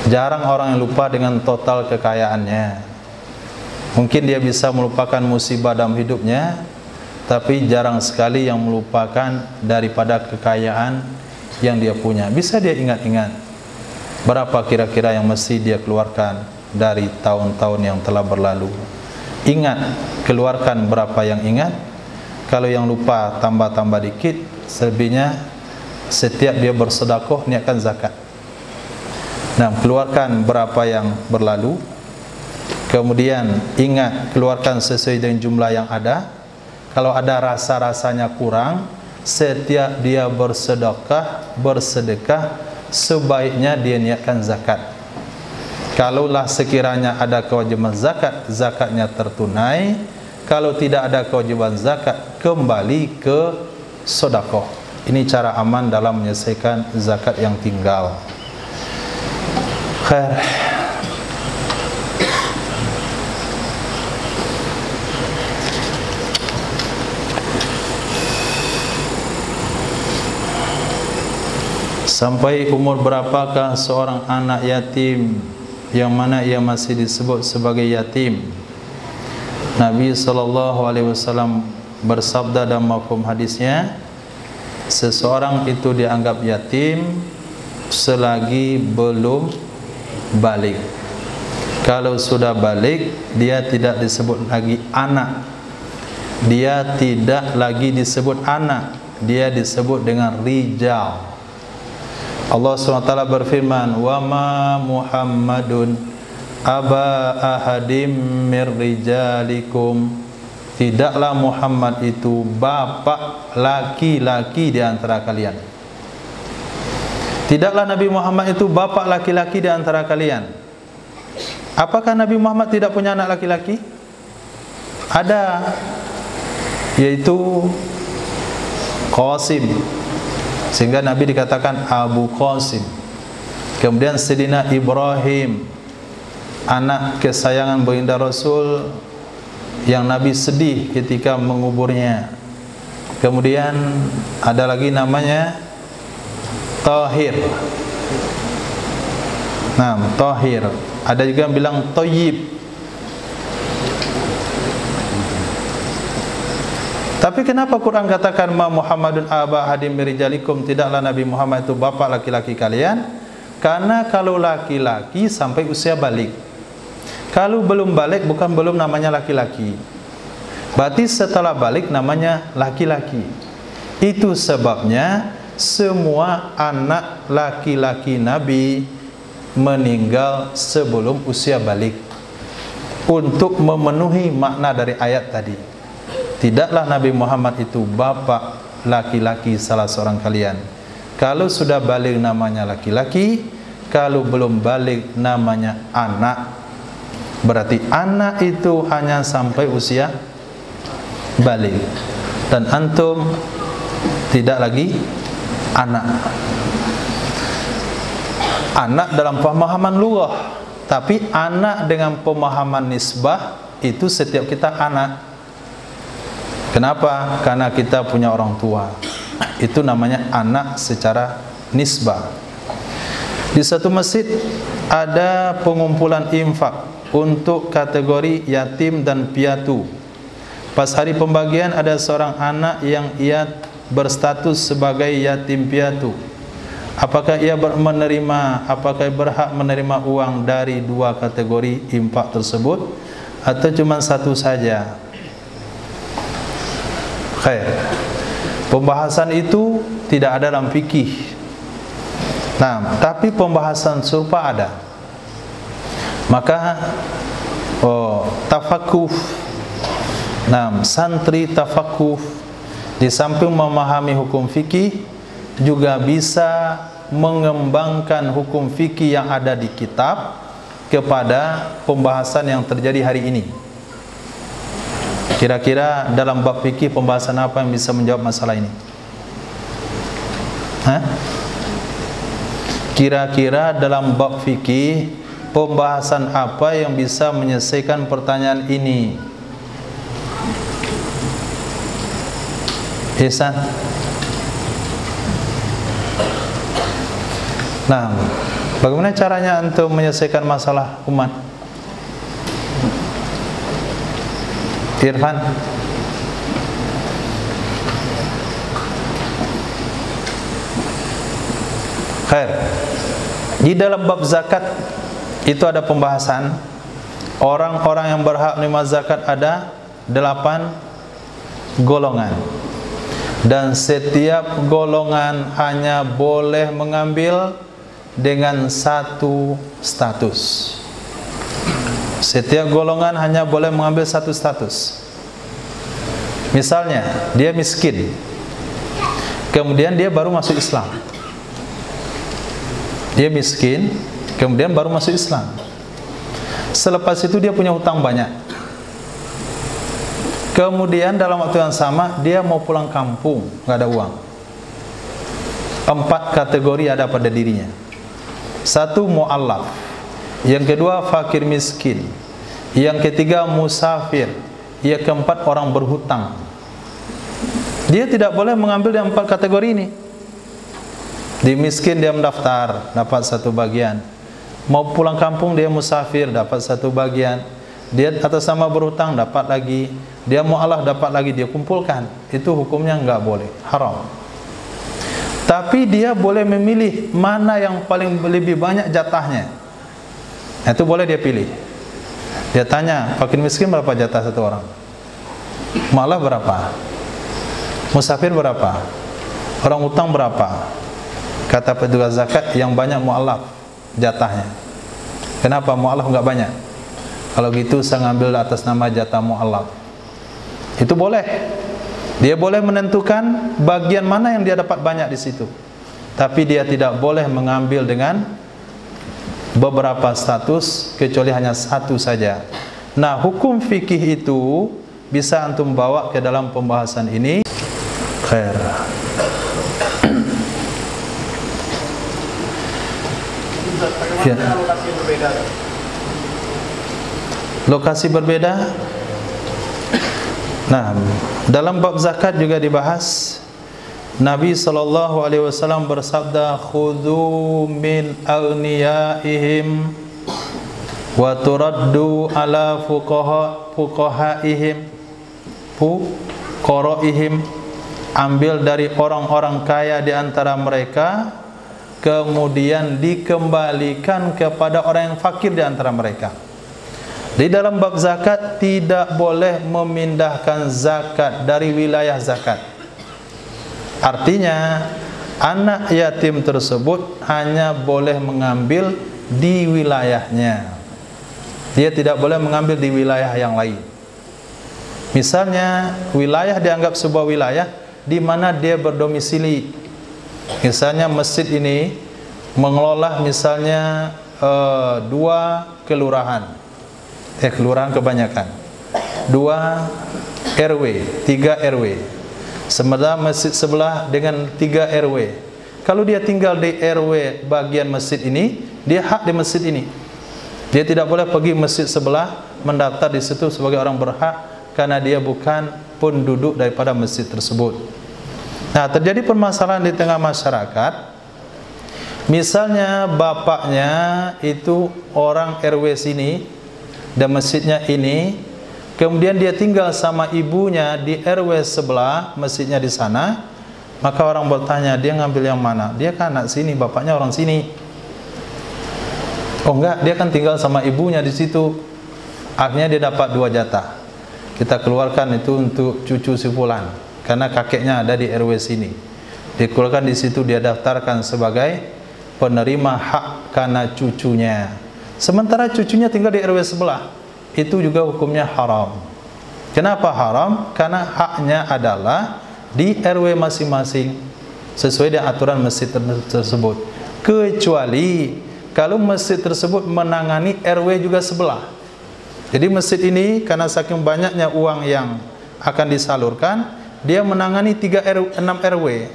Jarang orang yang lupa dengan total kekayaannya. Mungkin dia bisa melupakan musibah dalam hidupnya, tapi jarang sekali yang melupakan daripada kekayaan yang dia punya. Bisa dia ingat-ingat. berapa kira-kira yang mesti dia keluarkan dari tahun-tahun yang telah berlalu. Ingat, keluarkan berapa yang ingat. Kalau yang lupa, tambah-tambah dikit. Selebihnya setiap dia bersedekah niatkan zakat. Nah, keluarkan berapa yang berlalu. Kemudian ingat, keluarkan sesuai dengan jumlah yang ada. Kalau ada rasa-rasanya kurang, setiap dia bersedekah, sebaiknya dia niatkan zakat. Kalaulah sekiranya ada kewajiban zakat, zakatnya tertunai. Kalau tidak ada kewajiban zakat, kembali ke sedekah. Ini cara aman dalam menyelesaikan zakat yang tinggal. Khair. Sampai umur berapakah seorang anak yatim yang mana ia masih disebut sebagai yatim? Nabi SAW bersabda dalam mafhum hadisnya, seseorang itu dianggap yatim selagi belum balik. Kalau sudah balik, dia tidak disebut lagi anak. Dia tidak lagi disebut anak, dia disebut dengan rijal. Allah SWT berfirman, wa ma Muhammadun aba ahadim mir rijalikum. Tidaklah Muhammad itu bapak laki-laki di antara kalian. Tidaklah Nabi Muhammad itu bapak laki-laki di antara kalian. Apakah Nabi Muhammad tidak punya anak laki-laki? Ada, yaitu Qasim. Sehingga Nabi dikatakan Abu Qasim. Kemudian Sayyidina Ibrahim, anak kesayangan baginda Rasul, yang Nabi sedih ketika menguburnya. Kemudian ada lagi namanya Tahir. Nah, Tahir. Ada juga yang bilang Thayyib. Tapi kenapa Quran katakan ma Muhammadun aba hadim mirijalikum, tidaklah Nabi Muhammad itu bapak laki-laki kalian? Karena kalau laki-laki sampai usia balik. Kalau belum balik bukan belum namanya laki-laki. Berarti setelah balik namanya laki-laki. Itu sebabnya semua anak laki-laki Nabi meninggal sebelum usia balik, untuk memenuhi makna dari ayat tadi. Tidaklah Nabi Muhammad itu bapak laki-laki salah seorang kalian. Kalau sudah balik namanya laki-laki, kalau belum balik namanya anak. Berarti anak itu hanya sampai usia balik. Dan antum tidak lagi anak. Anak dalam pemahaman lughah, tapi anak dengan pemahaman nisbah itu setiap kita anak. Kenapa? Karena kita punya orang tua. Itu namanya anak secara nisbah. Di satu masjid ada pengumpulan infak untuk kategori yatim dan piatu. Pas hari pembagian ada seorang anak yang ia berstatus sebagai yatim piatu. Apakah ia berhak menerima uang dari dua kategori infak tersebut atau cuma satu saja? Khair. Pembahasan itu tidak ada dalam fikih. Nah, tapi pembahasan serupa ada. Maka tafaqquh. Nah, santri tafaqquh di samping memahami hukum fikih juga bisa mengembangkan hukum fikih yang ada di kitab kepada pembahasan yang terjadi hari ini. Kira-kira dalam bab fikih pembahasan apa yang bisa menjawab masalah ini? Kira-kira dalam bab fikih pembahasan apa yang bisa menyelesaikan pertanyaan ini? Ihsan. Nah, bagaimana caranya untuk menyelesaikan masalah umat? Irfan. Khair. Di dalam bab zakat itu ada pembahasan orang-orang yang berhak menerima zakat ada 8 golongan, dan setiap golongan hanya boleh mengambil dengan satu status. Setiap golongan hanya boleh mengambil satu status. Misalnya dia miskin, kemudian dia baru masuk Islam. Dia miskin, kemudian baru masuk Islam. Selepas itu dia punya hutang banyak. Kemudian dalam waktu yang sama dia mau pulang kampung, nggak ada uang. 4 kategori ada pada dirinya. 1 mu'allaf, yang kedua fakir miskin, yang ketiga musafir, yang keempat orang berhutang. Dia tidak boleh mengambil yang 4 kategori ini. Di miskin dia mendaftar, dapat 1 bagian. Mau pulang kampung dia musafir, dapat 1 bagian. Dia atas nama berhutang dapat lagi. Dia mu'allaf dapat lagi, dia kumpulkan. Itu hukumnya enggak boleh, haram. Tapi dia boleh memilih mana yang paling lebih banyak jatahnya. Itu boleh dia pilih. Dia tanya, fakir miskin berapa jatah satu orang? Mu'allaf berapa? Musafir berapa? Orang hutang berapa? Kata petugas zakat, yang banyak mu'allaf jatahnya. Kenapa mu'allaf enggak banyak? Kalau gitu saya ngambil atas nama jatah mu'allaf. Itu boleh. Dia boleh menentukan bagian mana yang dia dapat banyak di situ. Tapi dia tidak boleh mengambil dengan beberapa status, kecuali hanya 1 saja. Nah, hukum fikih itu bisa antum bawa ke dalam pembahasan ini. Khair. Ya. Lokasi berbeda. Nah, dalam bab zakat juga dibahas. Nabi SAW bersabda, khudhu min aghniyaihim wa turaddu ala fuqahaihim. Ambil dari orang-orang kaya di antara mereka, kemudian dikembalikan kepada orang yang fakir di antara mereka. Di dalam bab zakat tidak boleh memindahkan zakat dari wilayah zakat. Artinya anak yatim tersebut hanya boleh mengambil di wilayahnya. Dia tidak boleh mengambil di wilayah yang lain. Misalnya wilayah dianggap sebuah wilayah di mana dia berdomisili. Misalnya masjid ini mengelola misalnya 2 kelurahan. Kelurahan kebanyakan 2 RW, 3 RW. Sementara masjid sebelah dengan 3 RW. Kalau dia tinggal di RW bagian masjid ini, dia hak di masjid ini. Dia tidak boleh pergi masjid sebelah mendaftar di situ sebagai orang berhak, karena dia bukan penduduk daripada masjid tersebut. Nah, terjadi permasalahan di tengah masyarakat. Misalnya bapaknya itu orang RW sini dan masjidnya ini, kemudian dia tinggal sama ibunya di RW sebelah, masjidnya di sana, maka orang bertanya, dia ngambil yang mana? Dia kan anak sini, bapaknya orang sini. Oh enggak, dia kan tinggal sama ibunya di situ. Akhirnya dia dapat 2 jatah. Kita keluarkan itu untuk cucu si fulan, karena kakeknya ada di RW sini. Dikeluarkan di situ, dia daftarkan sebagai penerima hak karena cucunya. Sementara cucunya tinggal di RW sebelah, itu juga hukumnya haram. Kenapa haram? Karena haknya adalah di RW masing-masing sesuai dengan aturan masjid tersebut. Kecuali kalau masjid tersebut menangani RW juga sebelah. Jadi masjid ini karena saking banyaknya uang yang akan disalurkan, dia menangani 6 RW.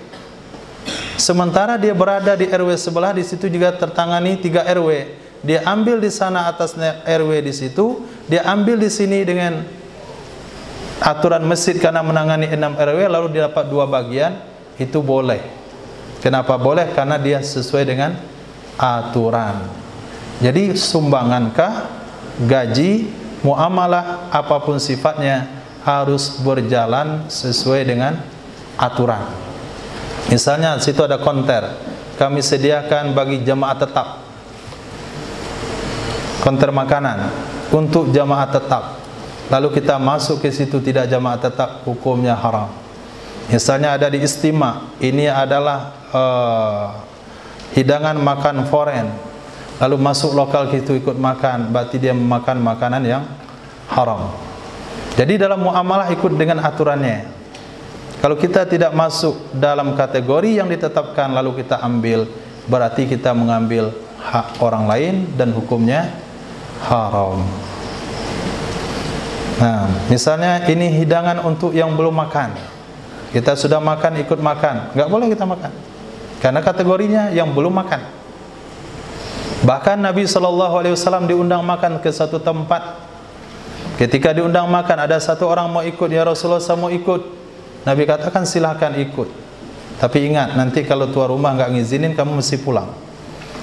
Sementara dia berada di RW sebelah, di situ juga tertangani 3 RW. Dia ambil di sana atas RW di situ, dia ambil di sini dengan aturan masjid karena menangani 6 RW, lalu dia dapat 2 bagian, itu boleh. Kenapa boleh? Karena dia sesuai dengan aturan. Jadi sumbangankah, gaji, muamalah apapun sifatnya harus berjalan sesuai dengan aturan. Misalnya situ ada konter, kami sediakan bagi jemaah tetap konter makanan untuk jamaah tetap, lalu kita masuk ke situ tidak jamaah tetap, hukumnya haram. Misalnya ada di Istima, ini adalah hidangan makan foreign, lalu masuk lokal itu ikut makan, berarti dia memakan makanan yang haram. Jadi dalam muamalah ikut dengan aturannya. Kalau kita tidak masuk dalam kategori yang ditetapkan lalu kita ambil, berarti kita mengambil hak orang lain dan hukumnya haram. Nah, misalnya ini hidangan untuk yang belum makan. Kita sudah makan, ikut makan, enggak boleh kita makan. Karena kategorinya yang belum makan. Bahkan Nabi SAW diundang makan ke satu tempat. Ketika diundang makan, ada satu orang mau ikut, ya Rasulullah saya mau ikut. Nabi katakan silahkan ikut. Tapi ingat, nanti kalau tuan rumah enggak ngizinin, kamu mesti pulang.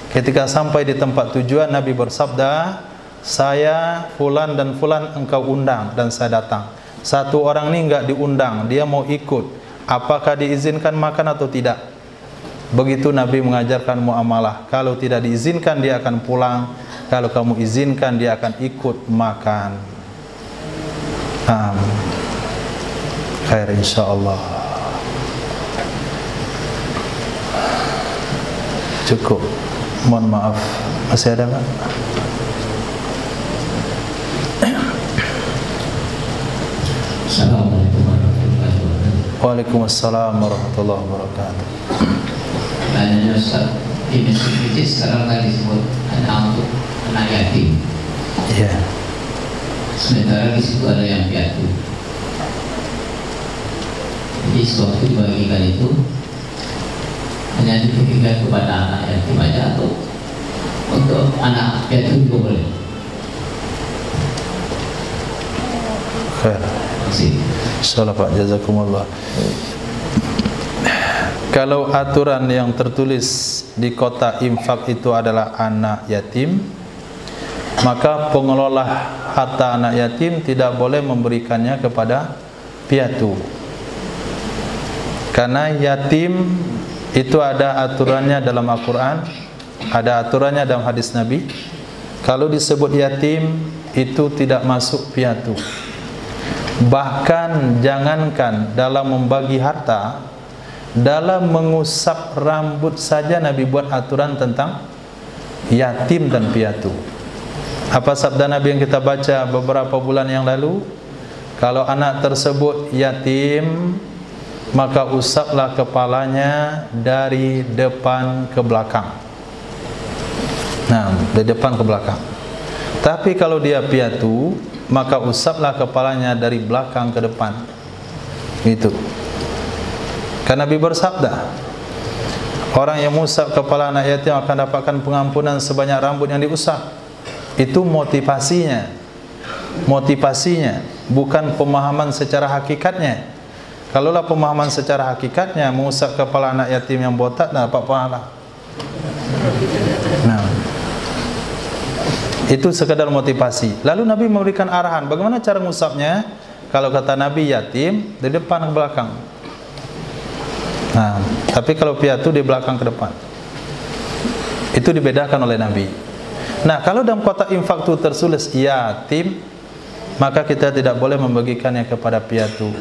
Ketika sampai di tempat tujuan, Nabi bersabda, saya fulan dan fulan engkau undang dan saya datang. Satu orang ini enggak diundang, dia mau ikut. Apakah diizinkan makan atau tidak? Begitu Nabi mengajarkan muamalah. Kalau tidak diizinkan dia akan pulang. Kalau kamu izinkan dia akan ikut makan. Khair insyaallah. Cukup. Mohon maaf. Masih ada enggak? Assalamualaikum warahmatullahi wabarakatuh. Waalaikumsalam warahmatullahi wabarakatuh. Tanya Ustaz, di masjid sekarang kan disebut anak yatim. Iya. Sementara di situ ada yang piatu. Jadi sewaktu dibagikan itu hanya diberikan kepada anak yatim aja atau untuk anak piatu juga boleh? Khair. Insyaallah Pak, jazakumullah. Kalau aturan yang tertulis di kota infak itu adalah anak yatim, maka pengelola harta anak yatim tidak boleh memberikannya kepada piatu. Karena yatim itu ada aturannya dalam Al-Quran, ada aturannya dalam hadis Nabi. Kalau disebut yatim itu tidak masuk piatu. Bahkan jangankan dalam membagi harta, dalam mengusap rambut saja Nabi buat aturan tentang yatim dan piatu. Apa sabda Nabi yang kita baca beberapa bulan yang lalu? Kalau anak tersebut yatim, maka usaplah kepalanya dari depan ke belakang. Nah, dari depan ke belakang. Tapi kalau dia piatu, maka usaplah kepalanya dari belakang ke depan. Itu. Karena Nabi bersabda, orang yang mengusap kepala anak yatim akan dapatkan pengampunan sebanyak rambut yang diusap. Itu motivasinya. Motivasinya, bukan pemahaman secara hakikatnya. Kalaulah pemahaman secara hakikatnya, mengusap kepala anak yatim yang botak dapat pahala. Nah, itu sekadar motivasi. Lalu Nabi memberikan arahan bagaimana cara mengusapnya. Kalau kata Nabi yatim dari depan ke belakang. Nah, tapi kalau piatu di belakang ke depan. Itu dibedakan oleh Nabi. Nah, kalau dalam kotak infak itu tertulis yatim, maka kita tidak boleh membagikannya kepada piatu.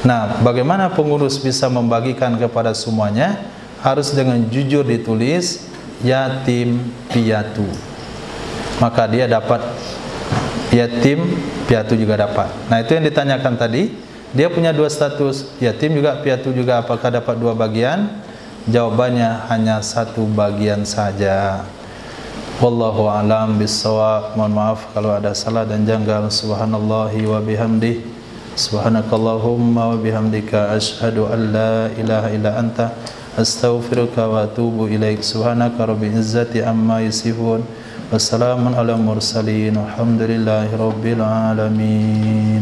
Nah, bagaimana pengurus bisa membagikan kepada semuanya? Harus dengan jujur ditulis yatim piatu. Maka dia dapat yatim, piatu juga dapat. Nah, itu yang ditanyakan tadi. Dia punya dua status, yatim juga, piatu juga. Apakah dapat dua bagian? Jawabannya hanya satu bagian saja. Wallahu a'lam bissawab. Mohon maaf kalau ada salah dan janggal. Subhanallahi wa bihamdih. Subhanakallahumma wa bihamdika asyhadu an la ilaha illa anta astaghfiruka wa atubu ilaik. Subhanaka rabbil izzati amma yasifun. Wassalamun ala mursalin. Alhamdulillahi rabbil alamin.